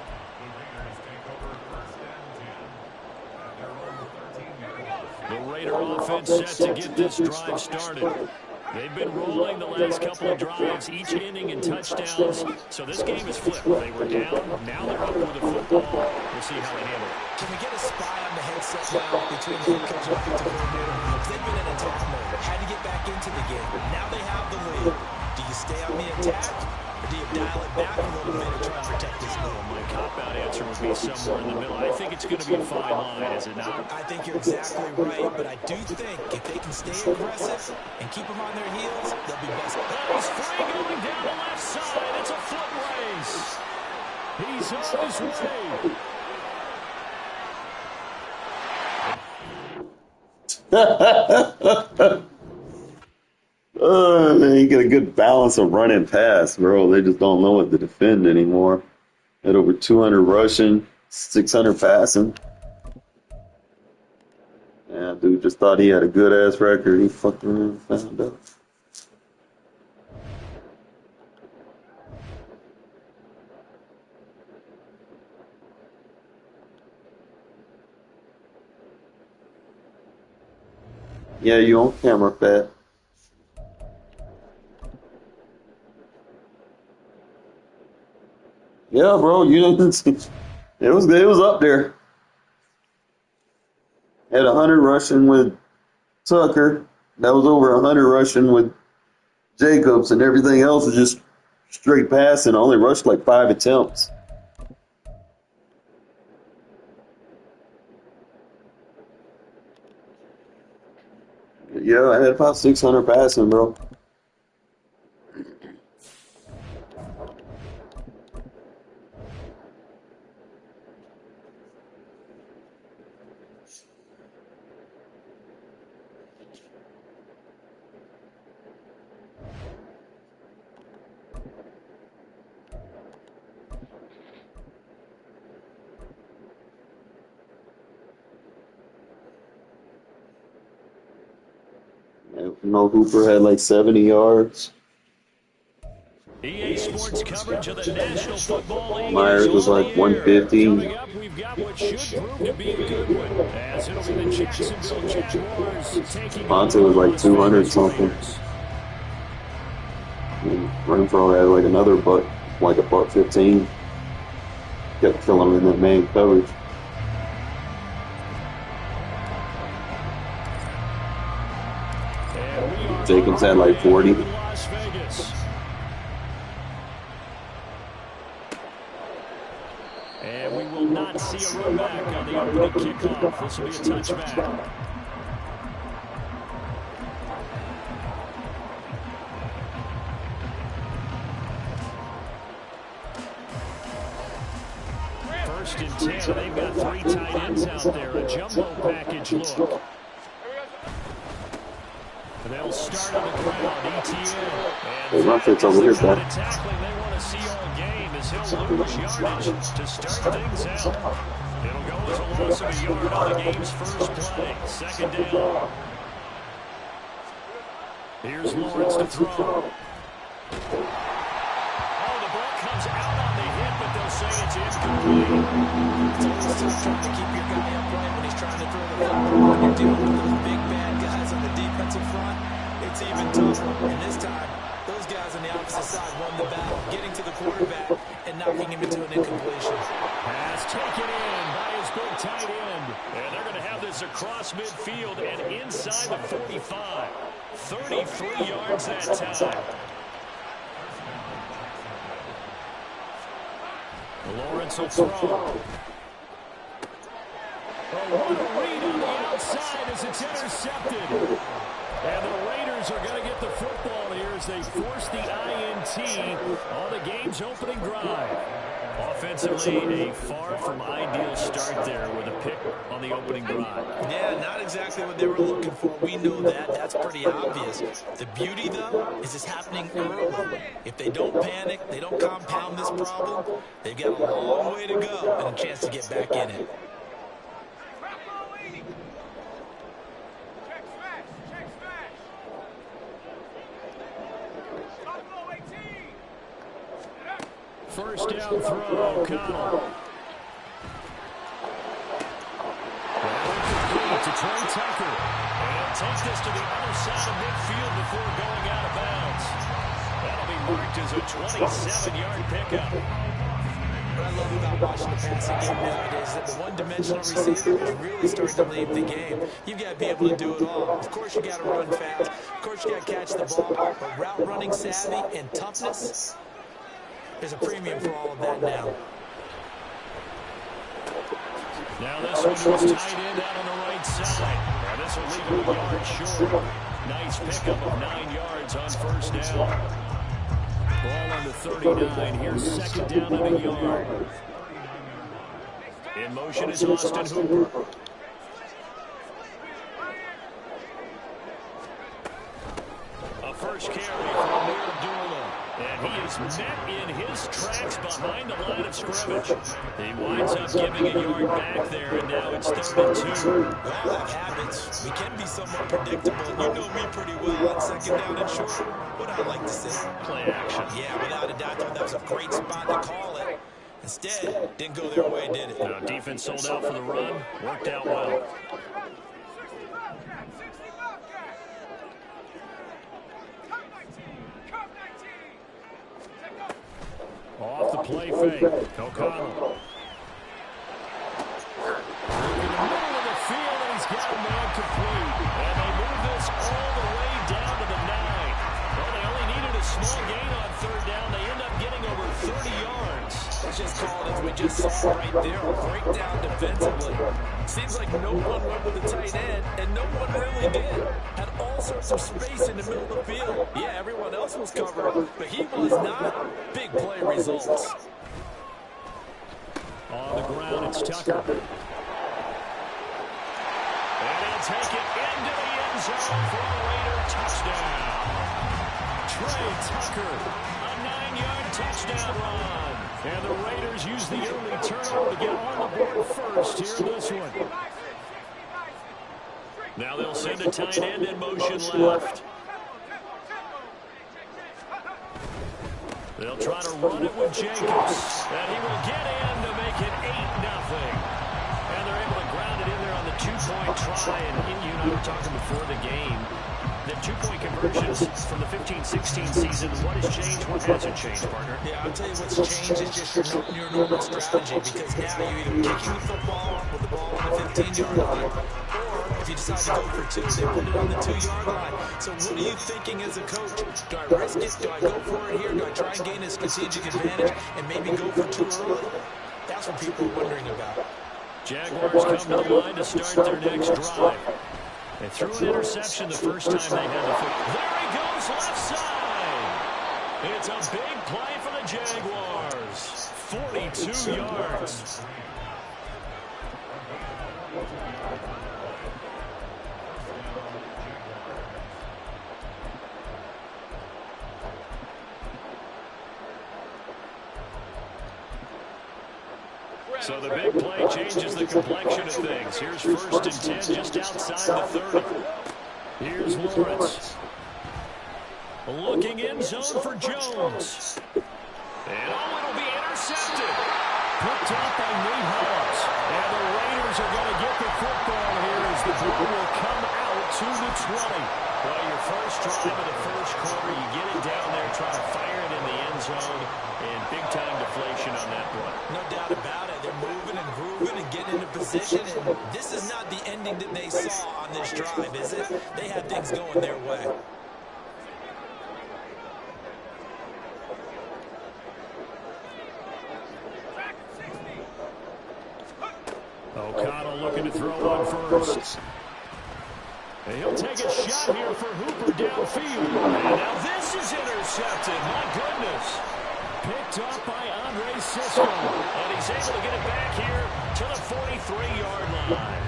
The Raider offense set to get this drive started. They've been rolling the last couple of drives, each inning in touchdowns. So this game is flipped. They were down, now they're up with the football. We'll see how they handle it. Can we get a spy on the headset now between the head coach and offensive coordinator? They've been in attack mode. Had to get back into the game. Now they have the lead. Do you stay on the attack, or do you dial it back a little bit and try and protect this lead? My cop-out answer would be somewhere in the middle. I think it's going to be a fine line, is it not? I think you're exactly right, but I do think if they can stay aggressive and keep them on their heels, they'll be best. He's free going down the left side. It's a foot race. He's on his way. You get a good balance of run and pass, bro. They just don't know what to defend anymore. At over 200 rushing, 600 passing. Yeah, dude just thought he had a good-ass record. He fucked around and found out. Yeah, you on camera, Fat. Yeah, bro, you didn't see. It was up there. Had 100 rushing with Tucker. That was over 100 rushing with Jacobs, and everything else was just straight passing. I only rushed like 5 attempts. Yeah, I had about 600 passing, bro. No, Hooper had like 70 yards. EA Sports coverage of the National Football League. Myers was like 150. Coming up, we've got what should prove to be a good one, as it'll be the Jacksonville Jaguars taking Monte was like 200 something. Renfro had like another buck, like a buck 15. Kept killing him in that man coverage. Jacobs had like 40. And we will not see a run back on the opening kickoff. This will be a touchback. First and 10. They've got 3 tight ends out there. A jumbo package look. They'll start on the ground. ETN. And Rufford's over here, back. Tackling they want to see all game as he'll lose yardage to start things out. It'll go as a loss of a yard on the game's first play. Second down. Here's Lawrence to throw. Oh, the ball comes out on the hit, but they'll say it's incomplete. It's always tough trying to keep your guy upright when he's trying to throw the football. When you're dealing with those big bad guys on the defensive front, it's even tougher. And this time, those guys on the opposite side won the battle, getting to the quarterback and knocking him into an incompletion. Pass taken in by his big tight end. And they're going to have this across midfield and inside the 45. 33 yards that time. Lawrence will throw. Oh, what a read on the outside as it's intercepted. And the Raiders are going to get the football here as they force the INT on the game's opening drive. Offensively, a far from ideal start there with a pick on the opening drive. Yeah, not exactly what they were looking for. We know that. That's pretty obvious. The beauty, though, is it's happening early. If they don't panic, they don't compound this problem, they've got a long way to go and a chance to get back in it. First down throw, O'Connell. To Trey Tucker. And he'll take this to the other side of midfield before going out of bounds. That'll be marked as a 27-yard pickup. What I love about watching the passing game nowadays is that the one-dimensional receiver is really starting to leave the game. You've got to be able to do it all. Of course, you got to run fast. Of course, you got to catch the ball. But route running savvy and toughness, there's a premium for all of that now. Now this one was tight end out on the right side. Now this will leave him a yard short. Nice pickup of 9 yards on first down. Ball on the 39. Here's second down and a yard. In motion is Austin Hooper. A first carry from Abdullah. And he is met in his tracks behind the line of scrimmage. He winds up giving a yard back there, and now it's 3rd and 2. We all have habits. We can be somewhat predictable. You know me pretty well on second down and short. What I like to say? Play action. Yeah, without a doubt, that was a great spot to call it. Instead, didn't go their way, did it? Defense sold out for the run. Worked out well. Off the play fake. O'Connell. In the middle of the field, and he's got a man complete. And they move this all the way down to the 9. Well, they only needed a small gain on third down. They end up getting over 30 yards. Let's just call it as we just saw right there. A breakdown defensively. Seems like no one went with the tight end, and no one really did. Had all sorts of space in the middle of the field. Yeah, everyone else was covered, but he was not. Big play results. On the ground, it's Tucker. And he'll take it into the end zone for a Raider touchdown. Trey Tucker, a 9-yard touchdown run. And the Raiders use the early turnover to get on the board first here in this one. Now they'll send a tight end in motion left. They'll try to run it with Jacobs. And he will get in to make it 8-0. And they're able to ground it in there on the 2-point try. And you and I were talking before the game. The 2-point conversions from the 15-16 season, what has changed? What hasn't changed, partner? Yeah, I'll tell you what's changed is just your normal strategy, because now you're either kicking the football with the ball on the 15-yard line, or if you decide to go for 2, they put it on the 2-yard line. So what are you thinking as a coach? Do I risk it? Do I go for it here? Do I try and gain a strategic advantage and maybe go for 2 early? That's That's what people are wondering about. Jaguars come to the line to start their next drive. They threw an interception the first time they had the football. There he goes, left side. It's a big play for the Jaguars. 42 yards. So the big play changes the complexion of things. Here's 1st and 10 just outside the 30. Here's Lawrence. Looking in zone for Jones. And it'll be intercepted. Picked up by Nate Hobbs. And the Raiders are going to get the football here as the ball will come out to the 20. Well, your first drive of the first quarter, you get it down there, try to fire it in the end zone, and big-time deflation on that one. No doubt about it. They're moving and grooving and getting into position, and this is not the ending that they saw on this drive, is it? They had things going their way. O'Connell looking to throw one first. And he'll take a shot here for Hooper downfield. And now this is intercepted. My goodness. Picked up by Andre Sisco. And he's able to get it back here to the 43-yard line.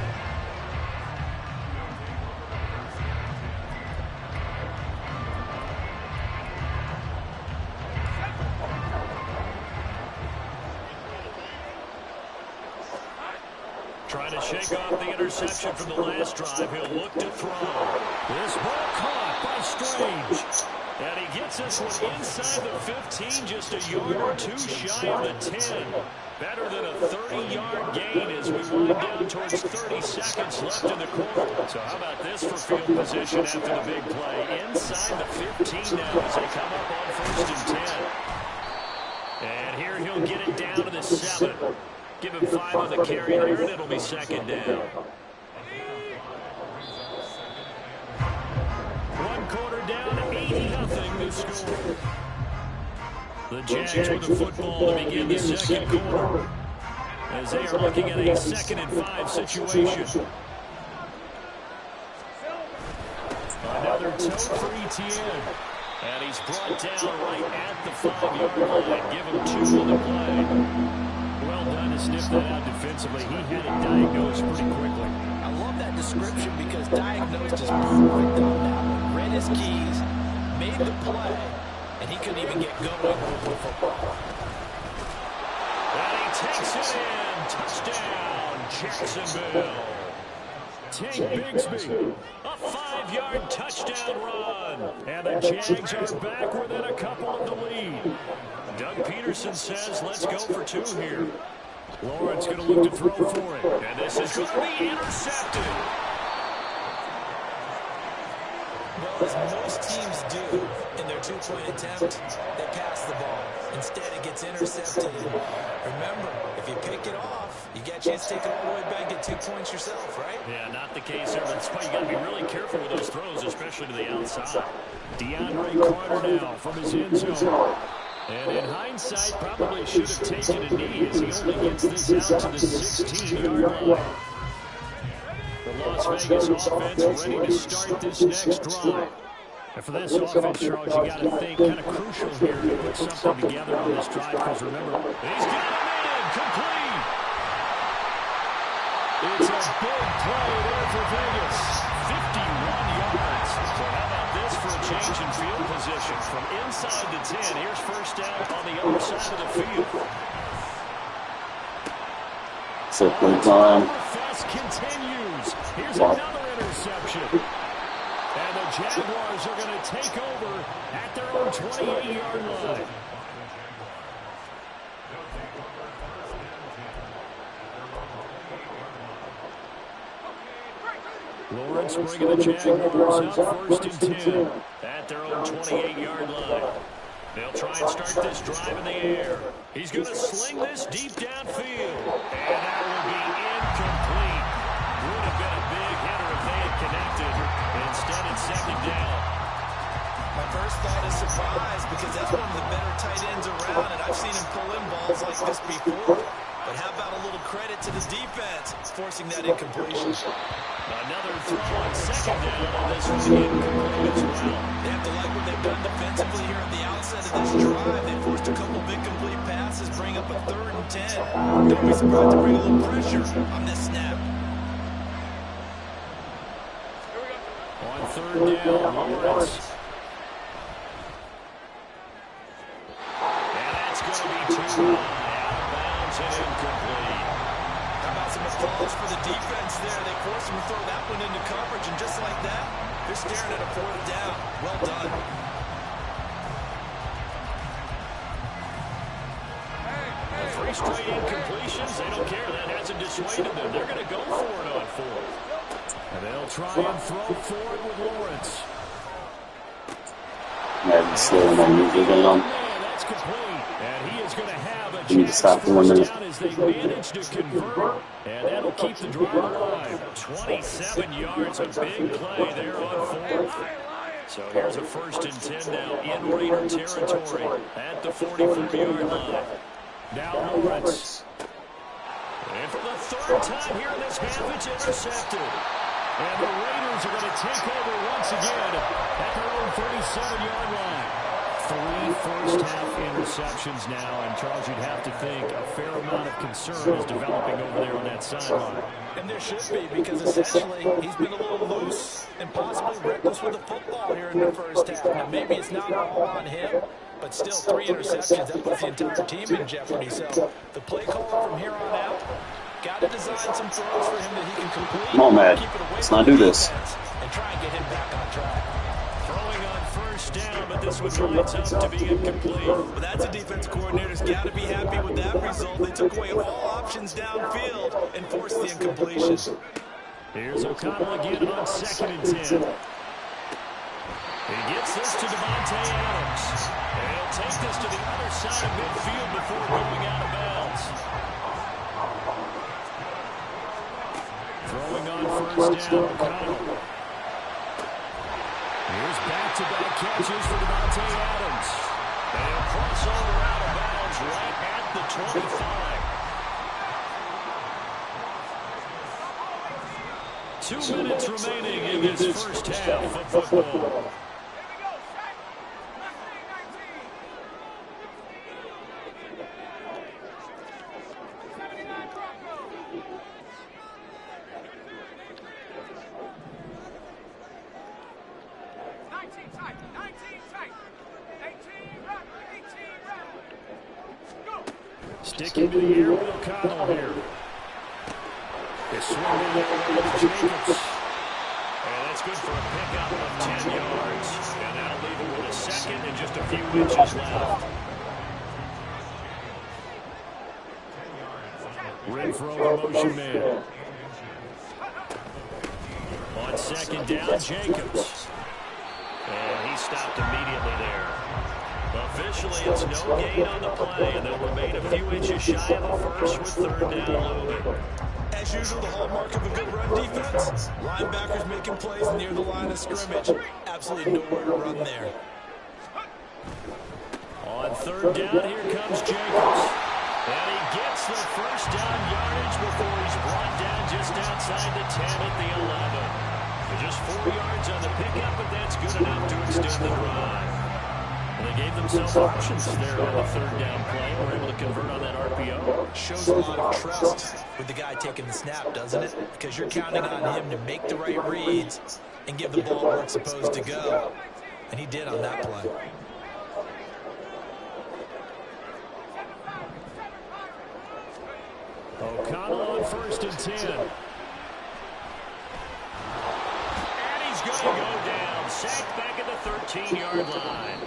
Trying to shake off the interception from the last drive. He'll look to throw. This ball caught by Strange. And he gets this one inside the 15, just a yard or two shy of the 10. Better than a 30-yard gain as we wind down towards 30 seconds left in the quarter. So how about this for field position after the big play? Inside the 15 now as they come up on 1st and 10. And here he'll get it down to the 7. Give him 5 on the carry there, and it'll be 2nd down. 1 quarter down, 80-0 to score. The Jags with the football to begin the 2nd quarter, as they are looking at a 2nd and 5 situation. Another tote for Etienne. And he's brought down right at the 5-yard line. Give him 2 on the play. Well done to sniff that out defensively. He had it diagnosed pretty quickly. I love that description because diagnosed is perfect on that one. Read his keys, made the play, and he couldn't even get going with the football. And he takes it in. Touchdown, Jacksonville. Tank Bigsby, a 5-yard touchdown run. And the Jags are back within a couple of the lead. Doug Peterson says, let's go for 2 here. Lawrence going to look to throw for it. And this is going to be intercepted. Well, as most teams do in their 2-point attempt, they pass the ball. Instead, it gets intercepted. Remember, if you pick it off, you get a chance to take it all the way back and get 2 points yourself, right? Yeah, not the case there. That's why you got to be really careful with those throws, especially to the outside. DeAndre Carter now from his end zone. And in hindsight, probably should have taken a knee as he only gets this out to the 16-yard line. The Las Vegas offense ready to start this next drive. And for this offense, Charles, you got to think kind of crucial here to put something together on this drive because remember, he's got him in, complete. It's a big play there for Vegas. 51 yards. So how about this for a change in field position? From inside the 10, here's 1st down on the other side of the field. Second time. Fest continues. Here's another interception. And the Jaguars are going to take over at their own 28-yard line. Lawrence bringing the Jaguars up 1st and 10 at their own 28-yard line. They'll try and start this drive in the air. He's going to sling this deep downfield. And that will be incomplete. Would have been a big hitter if they had connected. Instead, it's 2nd down. My first thought is surprise because that's one of the better tight ends around, and I've seen him pull in balls like this before. But how about a little credit to the defense forcing that incompletion? Another throw on second down, and this one incomplete as well. They have to like what they've done defensively here at the outset of this drive. They forced a couple of incomplete passes, bring up a 3rd and 10. Don't be surprised to bring a little pressure on this snap. On 3rd down, Lawrence. And that's going to be too high. Out of bounds and incomplete. How about some applause for the defense there? They forced him to throw that one into coverage, and just like that, they're staring at a 4th down. Well done. The 3 straight incompletions, they don't care. That hasn't dissuaded them. They're going to go for it on 4th. And they'll try and throw forward with Lawrence. Madden slow and unusual going on. That's complete. And he is going to have a You need to chance stop to for 1 minute. down as they manage to convert. And that'll keep the drive alive. 27 yards, a big play there on 4th. So here's a 1st and 10 now in Raider territory at the 44-yard line. Now Lawrence. And for the 3rd time here in this half, it's intercepted. And the Raiders are going to take over once again at their own 37-yard line. 3 first-half interceptions now, and Charles, you'd have to think a fair amount of concern is developing over there on that sideline. And there should be, because essentially he's been a little loose and possibly reckless with the football here in the first half. Now, maybe it's not all on him, but still 3 interceptions. That puts the entire team in jeopardy. So the play caller from here on out got to design some throws for him that he can complete. Come on, Matt. Keep it away Let's from not the do this. defense and try and get him back on track. Throwing on 1st down, but this one winds up to be incomplete. But that's a defense coordinator's got to be happy with that result. They took away all options downfield and forced the incompletion. Here's O'Connell again on 2nd and 10. He gets this to Devontae Adams. And he'll take this to the other side of midfield before going out of bounds. Throwing on 1st down, O'Connell. Here's back-to-back catches for Devontae Adams. And he'll cross over out of bounds right at the 25. 2 minutes remaining in this first half of football. Sticking to the air with O'Connell here. They swing in there with Jacobs. And that's good for a pickup of 10 yards. And that'll leave him with a 2nd and just a few inches left. Renfro in motion man. On 2nd down, Jacobs. And he stopped immediately there. Officially, it's no gain on the play, and they'll remain a few inches shy of a 1st with 3rd down looming. As usual, the hallmark of a good run defense. Linebackers making plays near the line of scrimmage. Absolutely nowhere to run there. On 3rd down, here comes Jacobs. And he gets the 1st down yardage before he's brought down just outside the 10 at the 11. Just 4 yards on the pickup, but that's good enough to extend the drive. And they gave themselves options there on the 3rd down play. Were able to convert on that RPO. Shows a lot of trust with the guy taking the snap, doesn't it? Because you're counting on him to make the right reads and give the ball where it's supposed to go. And he did on that play. O'Connell on 1st and 10. And he's going to go down. Sacked back at the 13-yard line.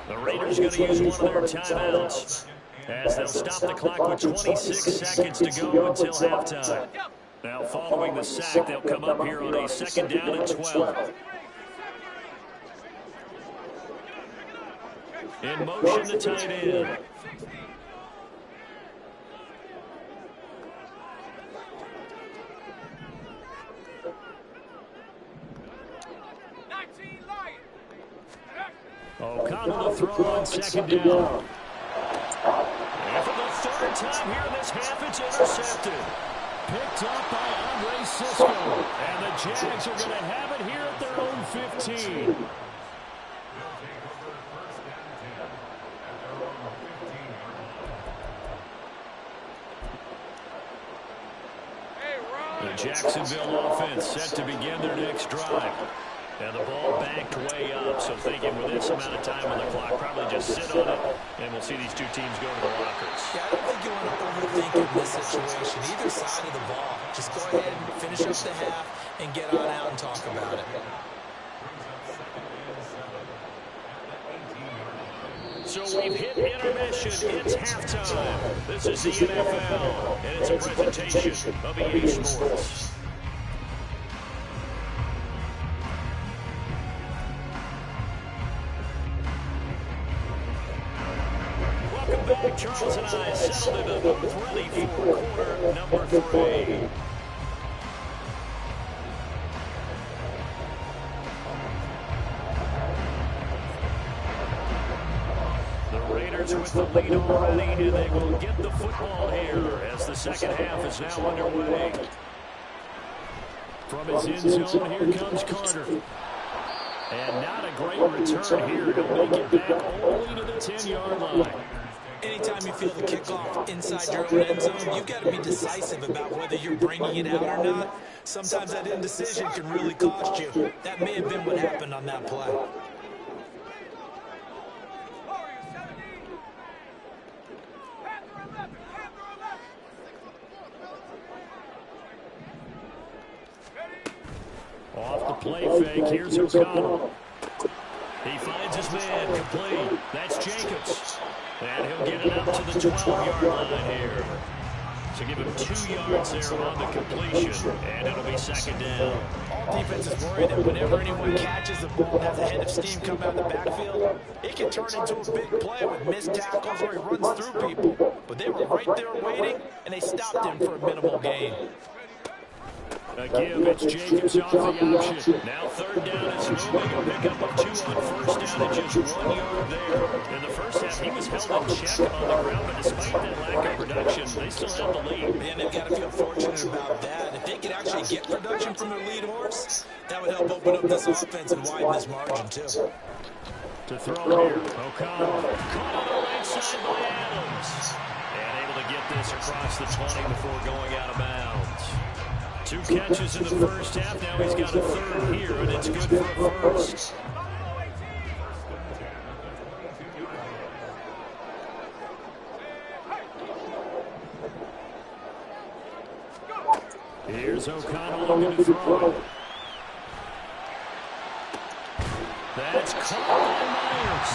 The Raiders going to use one of their timeouts as they'll stop the clock with 26 seconds to go until halftime. Now following the sack, they'll come up here on a 2nd down and 12. In motion, the tight end. O'Connell to throw on 2nd down. And for the 3rd time here in this half, it's intercepted. Picked up by Andre Cisco. And the Jags are going to have it here at their own 15. The Jacksonville offense set to begin their next drive. And the ball backed way up, so thinking with this amount of time on the clock, probably just sit on it, and we'll see these two teams go to the lockers. Yeah, I don't think you want to overthink in this situation. Either side of the ball. Just go ahead and finish up the half and get on out and talk about it. So we've hit intermission. It's halftime. This is the NFL, and it's a presentation of EA Sports. Welcome back. Charles and I settled in a booth ready for quarter number 3. With the lead already, and they will get the football here as the second half is now underway. From his end zone, here comes Carter. And not a great return here. He'll make it back only to the 10-yard line. Anytime you feel the kickoff inside your own end zone, you've got to be decisive about whether you're bringing it out or not. Sometimes that indecision can really cost you. That may have been what happened on that play. Off the play fake, here's O'Connell. He finds his man, complete. That's Jacobs. And he'll get it up to the 12-yard line here. So give him 2 yards there on the completion, and it'll be second down. All defenses worry that whenever anyone catches the ball and has a head of steam come out of the backfield, it can turn into a big play with missed tackles or he runs through people. But they were right there waiting, and they stopped him for a minimal gain. A give, it's Jacobs off the option. Now third down, it's moving. A pickup of 2 on first down and just 1 yard there. In the first half, he was held in check on the ground, but despite that lack of production, they still have the lead. Man, they've got to feel fortunate about that. If they could actually get production from their lead horse, that would help open up this offense and widen this margin, too. To throw here, O'Connell. Caught on the right side by Adams. And able to get this across the 20 before going out of bounds. 2 catches in the first half. Now he's got a third here, and it's good for a first. Here's O'Connell looking to throw it. That's caught by Myers.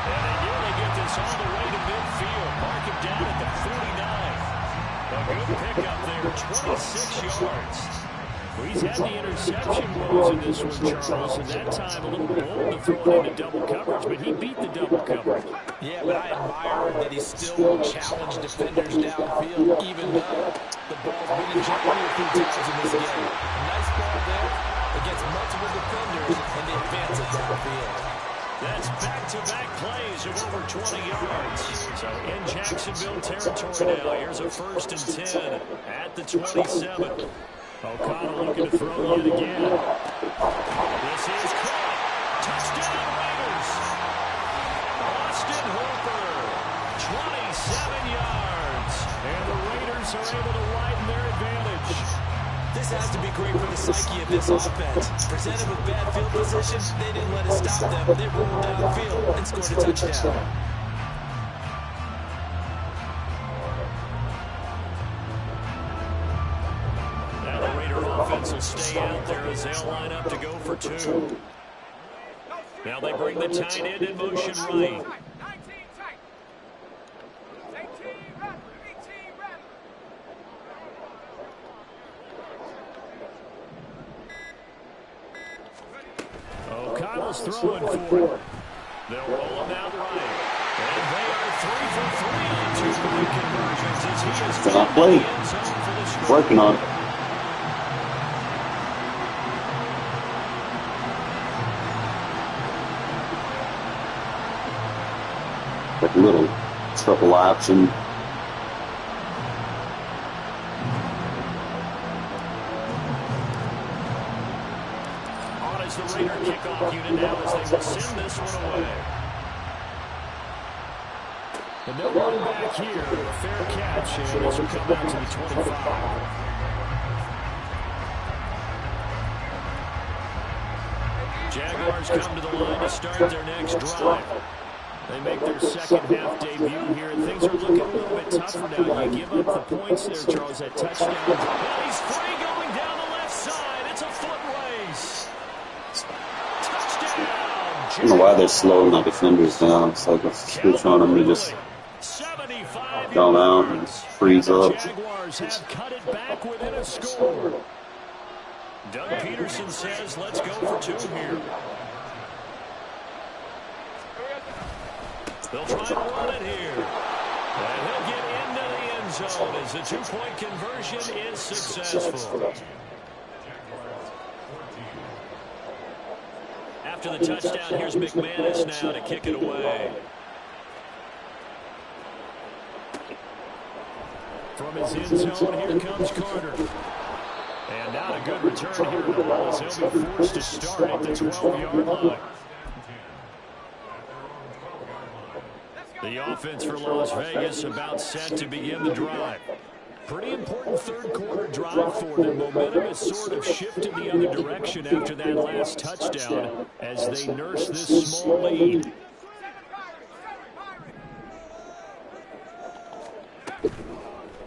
And they nearly get this all the way to midfield. Mark him down at the 49. A good pickup there, 26 yards. Well, he's had the interception woes in this one, Charles, and that time a little bold to throw it into double coverage, but he beat the double coverage. Yeah, but I admire that he still will challenge defenders downfield, even though the ball's been in jeopardy a few times in this game. A nice ball there against multiple defenders, and they advance it downfield. That's back-to-back plays of over 20 yards. So in Jacksonville territory now. Here's a 1st and 10 at the 27. O'Connell looking to throw yet again. This is caught. Touchdown Raiders. Austin Hooper, 27 yards. And the Raiders are able to widen their advantage. This has to be great for the psyche of this offense. Presented with bad field position, they didn't let it stop them. They rolled downfield and scored a touchdown. Now the Raider offense will stay out there as they'll line up to go for 2. Now they bring the tight end in motion right. O'Connell's throwing for it. They'll roll him out right. And they are 3 for 3 on 2-point conversions as he is not playing. Working on it. Like a little triple option. kickoff unit now as they will send this one away. And they'll run back here. A fair catch, and this will come out to the 25. Jaguars come to the line to start their next drive. They make their second half debut here, and things are looking a little bit tougher now. You give up the points there, Charles, that touchdown. Well, he's free going down the left side. It's a foot race. Touchdown. I don't know why they're slowing the defenders down. It's like a switch on them to just down out and freeze up. Jaguars have cut it back within a score. Doug Peterson says, let's go for two here. They'll try to run it here. And he'll get into the end zone as the two-point conversion is successful. After the touchdown, here's McManus now to kick it away. From his end zone, here comes Carter. And now a good return here to the ball as he'll be forced to start at the 12-yard line. The offense for Las Vegas about set to begin the drive. Pretty important third-quarter drive for them. Momentum has sort of shifted the other direction after that last touchdown as they nurse this small lead.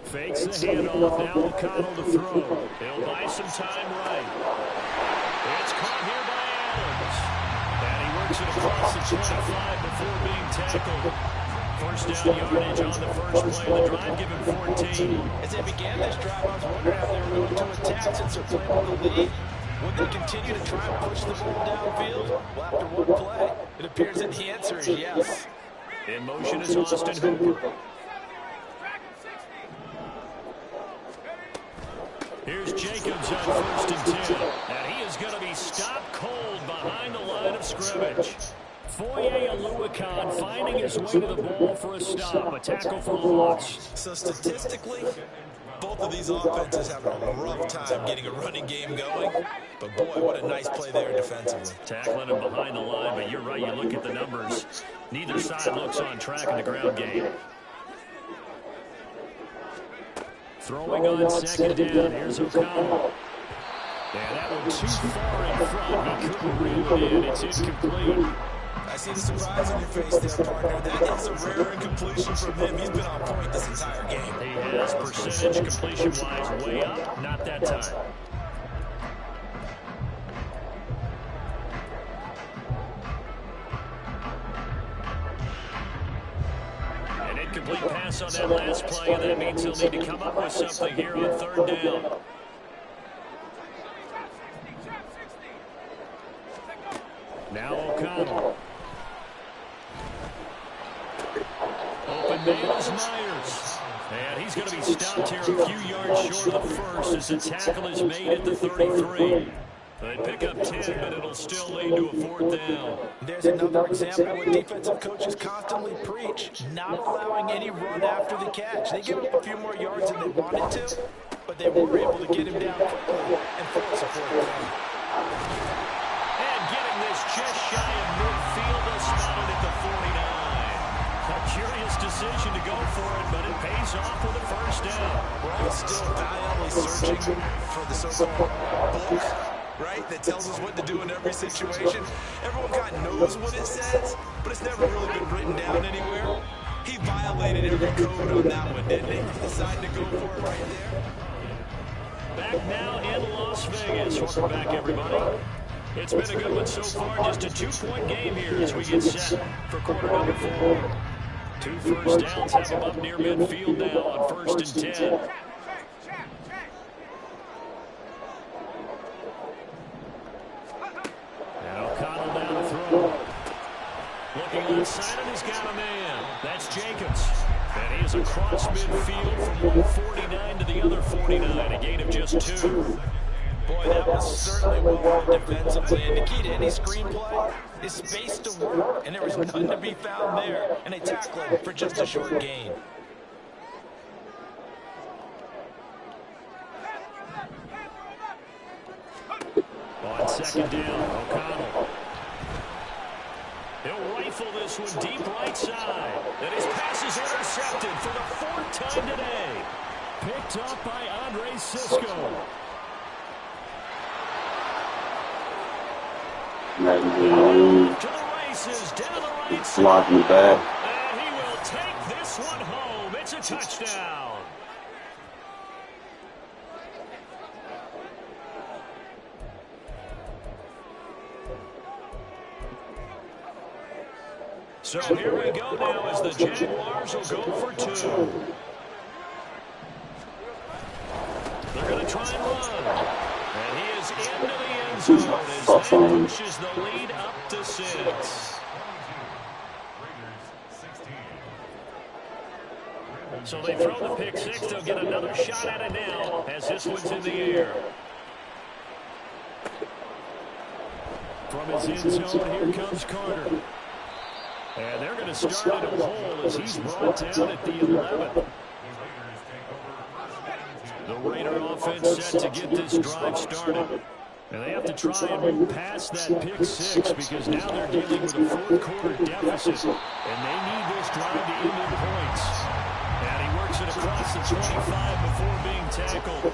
Fakes the handoff. Now O'Connell to throw. He'll buy some time right. It's caught here by Adams. And he works it across the 25 before being tackled. First down yardage on the first play of the drive, give him 14. As they began this drive, I was wondering how they were going to attack since they're playing with the lead. Would they continue to try and push the ball downfield? Well, after one play, it appears that the answer is yes. In motion is Austin Hooper. Here's Jacobs on first and 10. And he is going to be stopped cold behind the line of scrimmage. Foye Oluokun finding his way to the ball for a stop. A tackle for loss. So statistically, both of these offenses have a rough time getting a running game going. But boy, what a nice play there defensively. Tackling him behind the line, but you're right, you look at the numbers. Neither side looks on track in the ground game. Throwing on second down. Here's O'Connell. And that one too far in front. He couldn't reel it in. It's incomplete. I see the surprise on your face there, partner. That is a rare incompletion from him. He's been on point this entire game. He has percentage completion-wise way up. Not that time. An incomplete pass on that last play, and that means he'll need to come up with something here on third down. Now O'Connell. Open man is Myers. And he's going to be stopped here a few yards short of the first as the tackle is made at the 33. They pick up 10, but it'll still lead to a fourth down. There's another example where defensive coaches constantly preach, not allowing any run after the catch. They give up a few more yards than they wanted to, but they were able to get him down quickly and force a fourth down. And getting this just shy of midfield, they'll spot it at the 49. A curious decision to go for it, but it pays off with a first down. We're all still valiantly searching for the so-called book, right, that tells us what to do in every situation. Everyone kind of knows what it says, but it's never really been written down anywhere. He violated every code on that one, didn't he? He decided to go for it right there. Back now in Las Vegas. Welcome back, everybody. It's been a good one so far. Just a two-point game here as we get set for quarter number 4. 2 first downs have him up near midfield now on first and 10. And O'Connell down to throw. Looking inside, and he's got a man. That's Jacobs. And he is across midfield from one 49 to the other 49. A gain of just 2. Boy, that was certainly well done defensively. And the key to any screenplay is space to work. And there was none to be found there. And they tackled him for just a short gain. On second down, O'Connell. rifle this one deep right side. And his pass is intercepted for the 4th time today. Picked up by Andre Sisco. Madden To the races, down the right side. block in the back. And he will take this one home. It's a touchdown. So here we go now as the Jaguars will go for 2. They're going to try and run. And he is into the end zone as that pushes the lead up to 6. So they throw the pick 6. They'll get another shot at it now as this one's in the air. From his end zone, here comes Carter. And they're going to start at a hole as he's brought down at the 11. The Raider offense set to get this drive started. And they have to try and move past that pick 6 because now they're dealing with a 4th quarter deficit. And they need this drive to end in points. And he works it across the 25 before being tackled.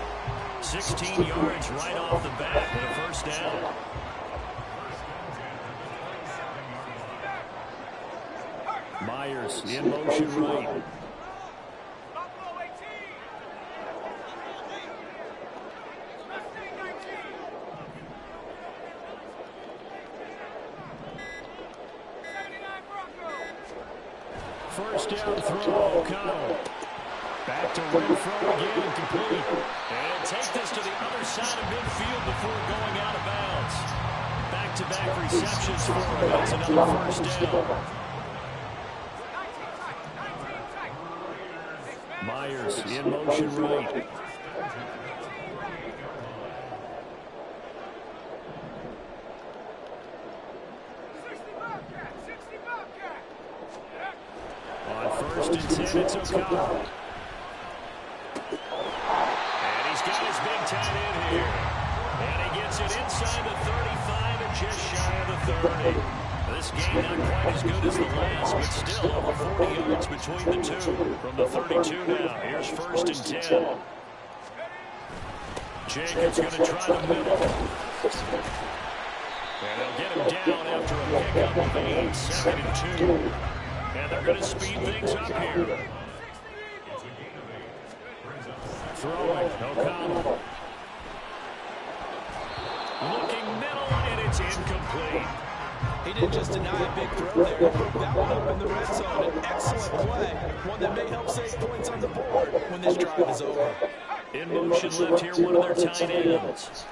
16 yards right off the bat with a 1st down. Myers in motion right. First down throw, O'Connell. Back to Renfro again, complete. And take this to the other side of midfield before going out of bounds. Back-to-back receptions for him. It's another 1st down. Myers in motion right. On 1st and 10, it's O'Connell. And he's got his big tight end here. And he gets it inside the 35 and just shy of the 30. This game not quite as good as the last, but still over 40 yards between the two. From the 32 now, here's 1st and 10. Jacobs going to try the middle. And they'll get him down after a pickup of 8, 2nd and 2. And they're going to speed things up here. Throwing, O'Connell. Looking middle, and it's incomplete. He didn't just deny a big throw there. He broke that one up in the red zone. An excellent play. One that may help save points on the board when this drive is over. In motion left here, one of their tight ends.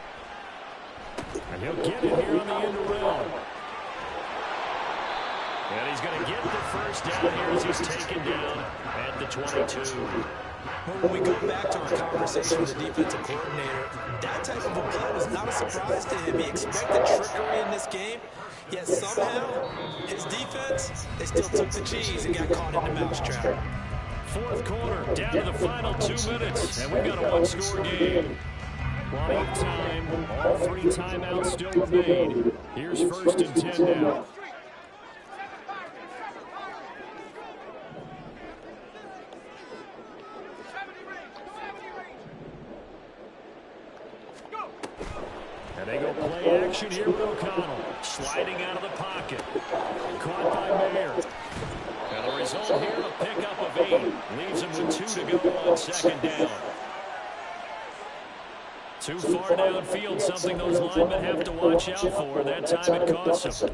And he'll get it here on the end around. And he's going to get the 1st down here as he's taken down at the 22. When we go back to our conversation with the defensive coordinator, that type of a play was not a surprise to him. He expected trickery in this game. Yet somehow, his defense, they still took the cheese and got caught in the mousetrap. 4th quarter, down to the final 2 minutes, and we've got a 1-score game. Plenty of time, all 3 timeouts still remain. Here's 1st and 10 now. And they go play action here with O'Connell. Sliding out of the pocket. Caught by Mayer. And the result here, a pickup of 8. Leaves him with 2 to go on 2nd down. Too far downfield, something those linemen have to watch out for. That time it costs them.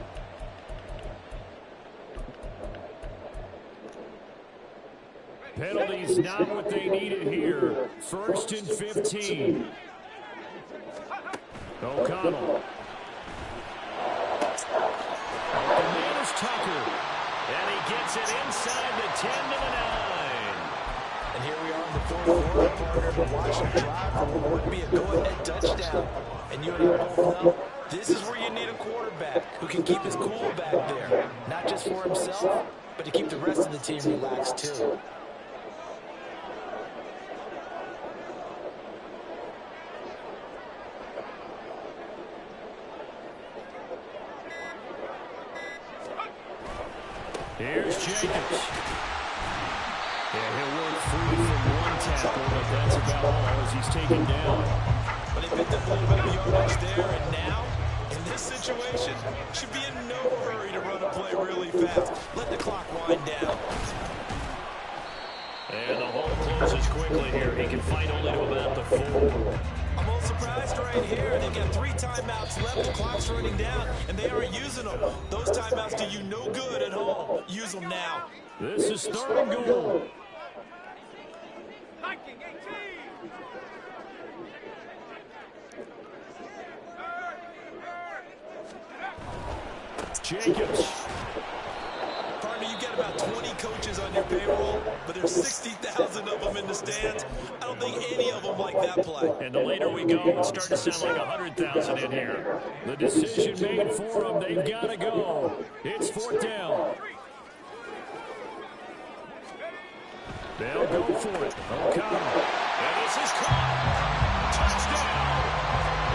Penalties not what they needed here. 1st and 15. O'Connell. The man is Tucker. And he gets it inside the 10 to the 9. And here we are in the 4th quarter, partner, to watch him drive for what would be a go-ahead touchdown. And you and I both know, this is where you need a quarterback who can keep his cool back there. Not just for himself, but to keep the rest of the team relaxed too. Here's Jacobs. Yeah, he'll work free from one tackle, but that's about all as he's taken down. But he picked up a little bit of yardage there, and now, in this situation, should be in no hurry to run a play really fast. Let the clock wind down. And the hole closes quickly here. He can fight only to about the 4. I'm a little surprised right here. They've got 3 timeouts left. The clock's running down, and they aren't using them. Those timeouts do you no good at home. Use them now. This is 3rd and goal. Viking 18. Jacobs. Partner, you've got about 20 coaches on your payroll, but there's 60,000 of them in the stands. I don't think any of them like that play. And the later we go, it's starting to sound like 100,000 in here. The decision made for them. They've got to go. It's 4th down. They'll go for it. O'Connell. And this is caught. Touchdown.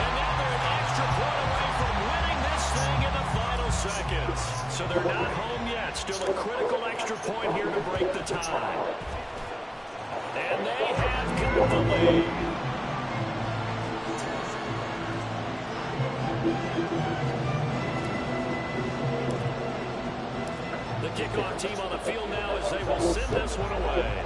And now they're an extra point away from winning this thing in the final seconds. So they're not home yet. Still a critical extra point here to break the tie. And they have got the lead. The kickoff team on the field now as they will send this one away.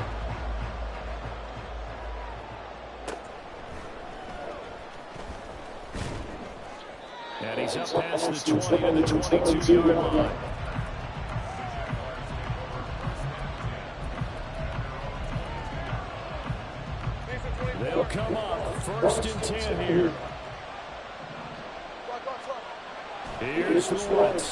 And he's up past the 20 to the 22-yard line. They'll come up 1st and 10 here. Here's Lawrence.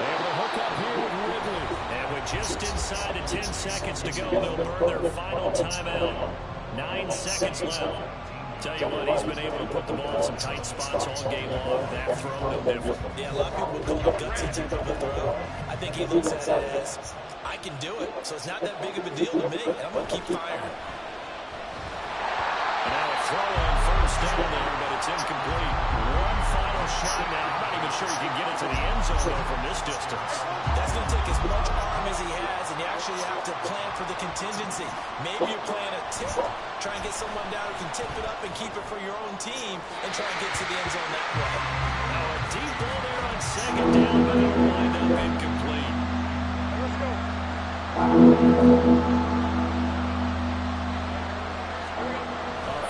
Able to hook up here with Ridley. And with just inside of 10 seconds to go, they'll burn their final timeout. 9 seconds left. Tell you what, he's been able to put the ball in some tight spots all game long. That throw, no different. Yeah, a lot of people would call it gutsy type of a throw. I think he looks at it as, I can do it, so it's not that big of a deal to me, and I'm going to keep firing. And now a throw on 1st down there, but it's incomplete. One final shot now. I'm not even sure he can get it to the end zone from this distance. That's going to take as much arm as he has, and you actually have to plan for the contingency. Maybe you're playing a tip, try and get someone down who can tip it up and keep it for your own team and try and get to the end zone that way. Now a deep ball there on 2nd down, but it'll wind up incomplete. Let's go.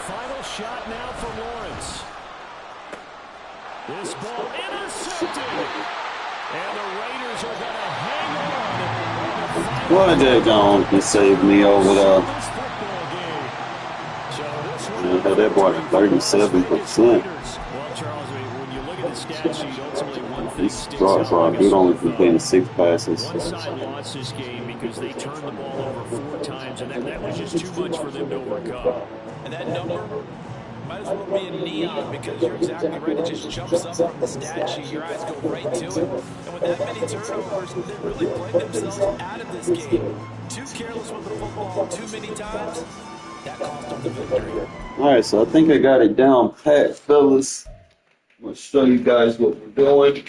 Final shot now for Lawrence. This ball intercepted. And the Raiders are going to hang on. What did Jones just saved me over there? Yeah, that boy 37%. Well, Charles, when you look at the stat sheet, ultimately one thing He's sticks strong, out. bro. Dude only completing 6 passes. One side lost this game because they turned the ball over 4 times, and that was just too much for them to overcome. And that number might as well be a neon because you're exactly right. It just jumps up from the stat sheet. Your eyes go right to it. And with that many turnovers, they really played themselves out of this game. Too careless with the football too many times. That cost them the victory. All right, so I think I got it down pat, fellas. I'm going to show you guys what we're doing.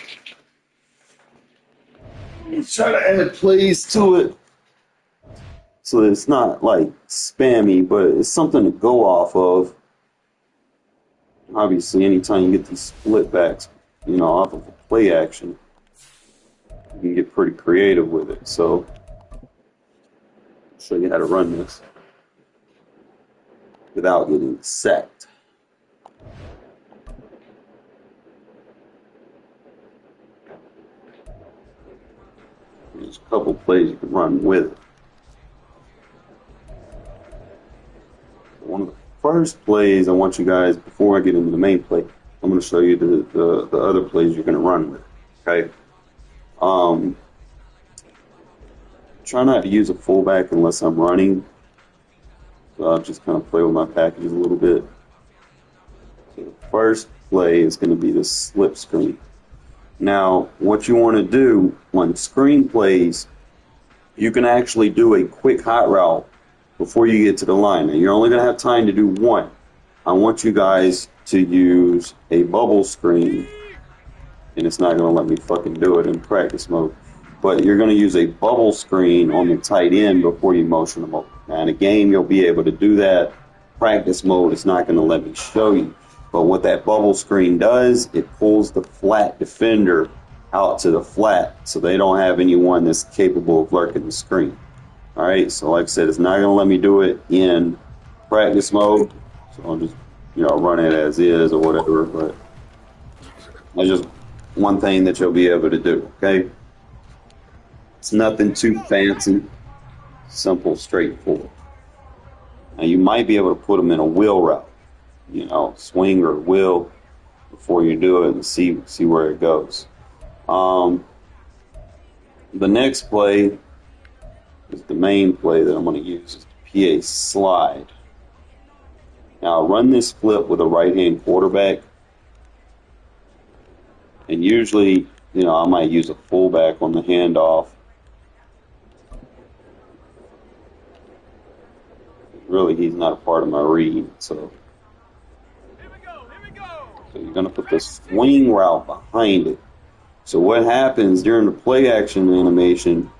Let's try to add plays to it. So it's not like spammy, but it's something to go off of. Obviously, anytime you get these split backs, you know, off of a play action, you can get pretty creative with it. So I'll show you how to run this without getting sacked. There's a couple plays you can run with it. One of the first plays I want you guys, before I get into the main play, I'm going to show you the other plays you're going to run with. Okay. Try not to use a fullback unless I'm running. So I'll just kind of play with my packages a little bit. So the first play is going to be the slip screen. Now, what you want to do on screen plays, you can actually do a quick hot route before you get to the line. Now, you're only going to have time to do one. I want you guys to use a bubble screen and it's not going to let me fucking do it in practice mode. But you're going to use a bubble screen on the tight end before you motion them over. Now, in a game, you'll be able to do that. Practice mode, it's not going to let me show you. But what that bubble screen does, it pulls the flat defender out to the flat, so they don't have anyone that's capable of lurking the screen. All right, so like I said, it's not going to let me do it in practice mode. So I'll just, run it as is or whatever. But that's just one thing that you'll be able to do, okay? It's nothing too fancy, simple, straightforward. Now, you might be able to put them in a wheel route, swing or wheel before you do it and see where it goes. The next play is the main play that I'm going to use, is the PA slide. Now, I'll run this flip with a right-hand quarterback, and usually, I might use a fullback on the handoff. Really, he's not a part of my read, so you're going to put the swing route behind it. So what happens during the play action animation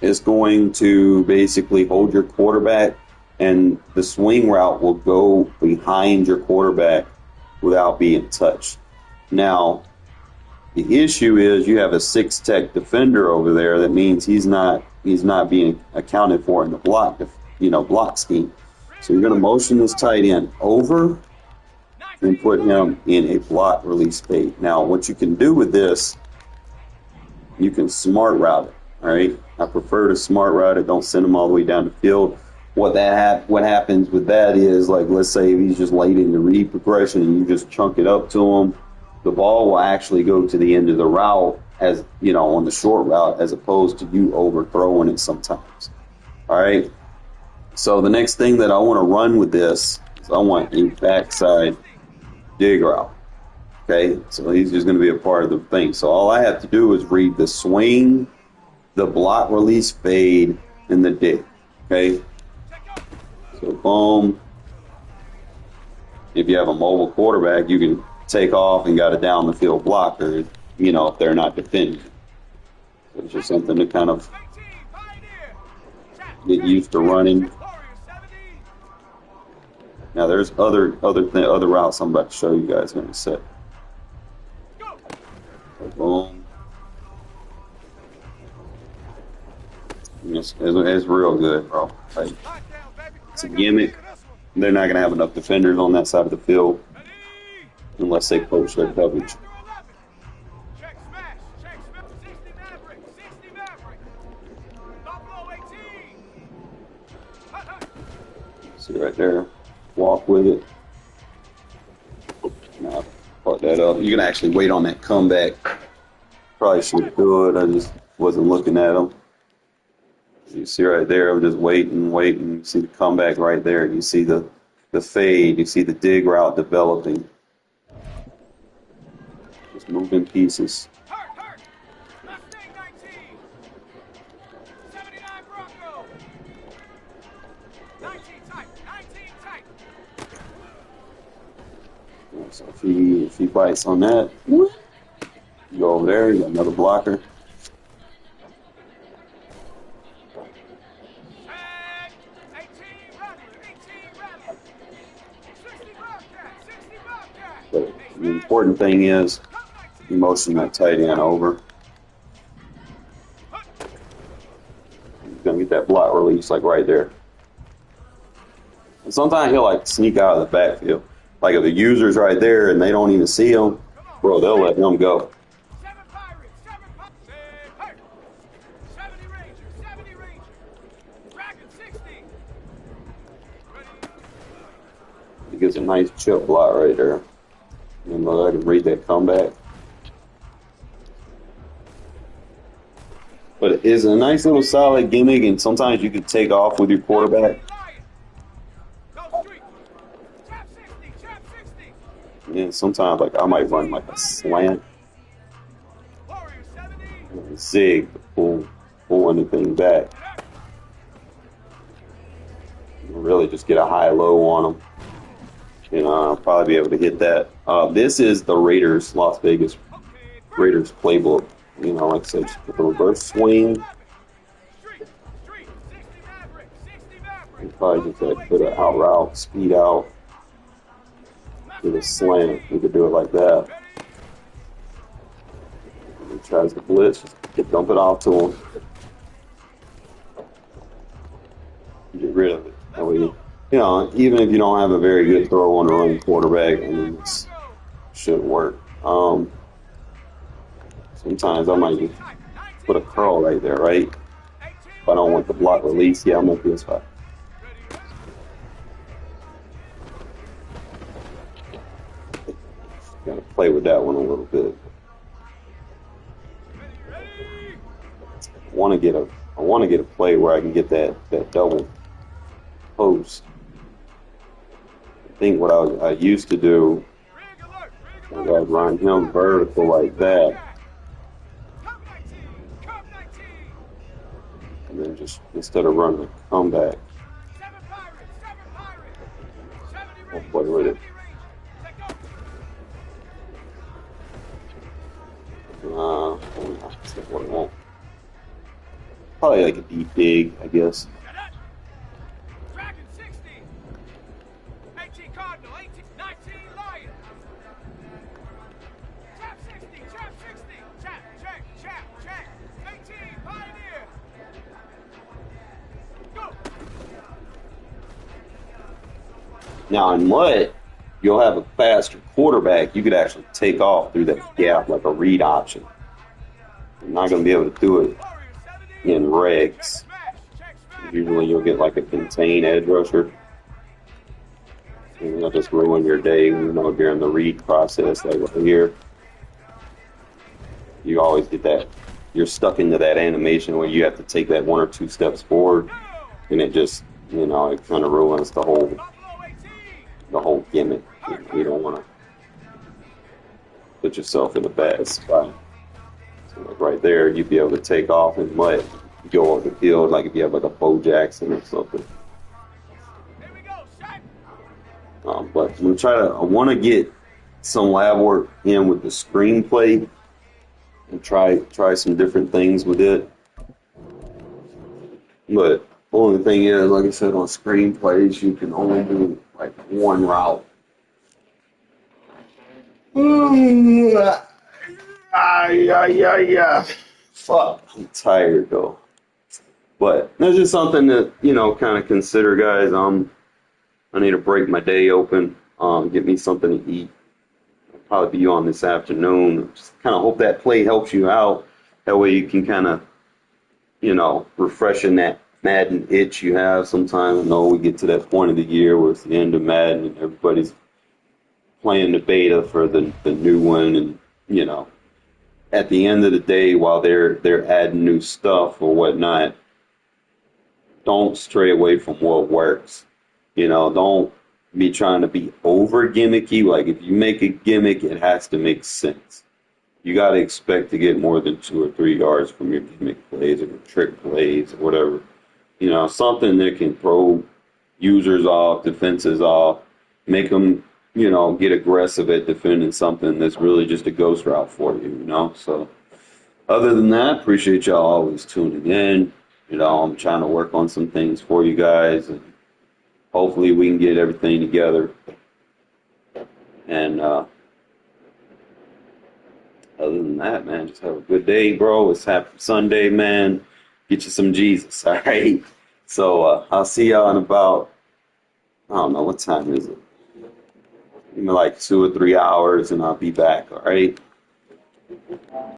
is going to basically hold your quarterback, and the swing route will go behind your quarterback without being touched. Now, the issue is you have a 6-tech defender over there. That means he's not being accounted for in the block scheme. So you're going to motion this tight end over and put him in a block release fade. Now, what you can do with this, you can smart route it. All right, I prefer to smart route it. Don't send him all the way down the field. What happens with that is, like, let's say if he's just late in the read progression and you just chunk it up to him, the ball will actually go to the end of the route, as on the short route, as opposed to you overthrowing it sometimes. All right. So the next thing that I want to run with this is I want a backside dig route. Okay, so he's just going to be a part of the thing. So all I have to do is read the swing, the block release fade, and the dig. Okay, so boom. If you have a mobile quarterback, you can take off and got a down the field blocker, if they're not defending. So it's just something to kind of get used to running. Now there's other routes I'm about to show you guys in a sec. So boom. It's real good, bro. Like, it's a gimmick. They're not going to have enough defenders on that side of the field unless they poach their coverage. See right there. Walk with it. Now, fuck that up. You can actually wait on that comeback. Probably should do it. I just wasn't looking at them. You see right there, I'm just waiting. You see the comeback right there. You see the fade. You see the dig route developing. Just moving pieces. So if he bites on that, you go over there, you got another blocker. But the important thing is you motion that tight end over. You're gonna get that block release like right there. And sometimes he'll like sneak out of the backfield. Like if the user's right there and they don't even see him, bro, they'll let him go. He gets a nice chip block right there. And I can read that comeback. But it's a nice little solid gimmick, and sometimes you can take off with your quarterback. Yeah, sometimes like I might run like a slant, a zig to pull anything back. Really just get a high-low on them. I'll probably be able to hit that. This is the Raiders Las Vegas Raiders playbook. You know, like I said, just put the reverse swing. And probably just like put an out route, speed out, with a slant. We could do it like that. He tries to blitz, just dump it off to him. Get rid of it. That way, you know, even if you don't have a very good throw on a running quarterback, I mean, this should work. Sometimes I might just put a curl right there, right? If I don't want the block release, yeah, I'm gonna do this spot. Gotta play with that one a little bit. I want to get a play where I can get that double post. I think what I used to do is I'd run him vertical like that, and then just instead of running a comeback, I'll play with it. Probably like a deep dig, I guess. Dragon 60. 18 Cardinal, 19 Lion. Chap 60, chap 60. Chap. 18 Pioneer. Go. Now in Mud, you'll have a faster quarterback. You could actually take off through that gap like a read option. You're not going to be able to do it in regs. Usually you'll get like a contain edge rusher. And that'll just ruin your day, you know, during the read process. Like right here, you always get that. You're stuck into that animation where you have to take that 1 or 2 steps forward, and it just, you know, it kind of ruins the whole gimmick. You don't want to put yourself in a bad spot. So like right there, you'd be able to take off and let go on the field, like if you have like a Bo Jackson or something. But I want to get some lab work in with the screenplay and try some different things with it. But the only thing is, like I said, on screenplays, you can only do like one route. Fuck, I'm tired though. But that's just something that, you know, kind of consider, guys. I need to break my day open, get me something to eat. I'll probably be on this afternoon. Just kind of hope that play helps you out. That way you can kind of, you know, refreshing that Madden itch you have. Sometimes I know we get to that point of the year where it's the end of Madden and everybody's playing the beta for the new one, and you know, at the end of the day, while they're adding new stuff or whatnot, don't stray away from what works. You know, don't be trying to be over gimmicky. Like if you make a gimmick, it has to make sense. You got to expect to get more than 2 or 3 yards from your gimmick plays or your trick plays or whatever. You know, something that can throw users off, defenses off, make them, you know, get aggressive at defending something that's really just a ghost route for you, you know? So other than that, appreciate y'all always tuning in. You know, I'm trying to work on some things for you guys, and hopefully we can get everything together. And other than that, man, just have a good day, bro. It's Happy Sunday, man. Get you some Jesus, all right? So I'll see y'all in about, I don't know, what time is it? Maybe like 2 or 3 hours, and I'll be back, all right?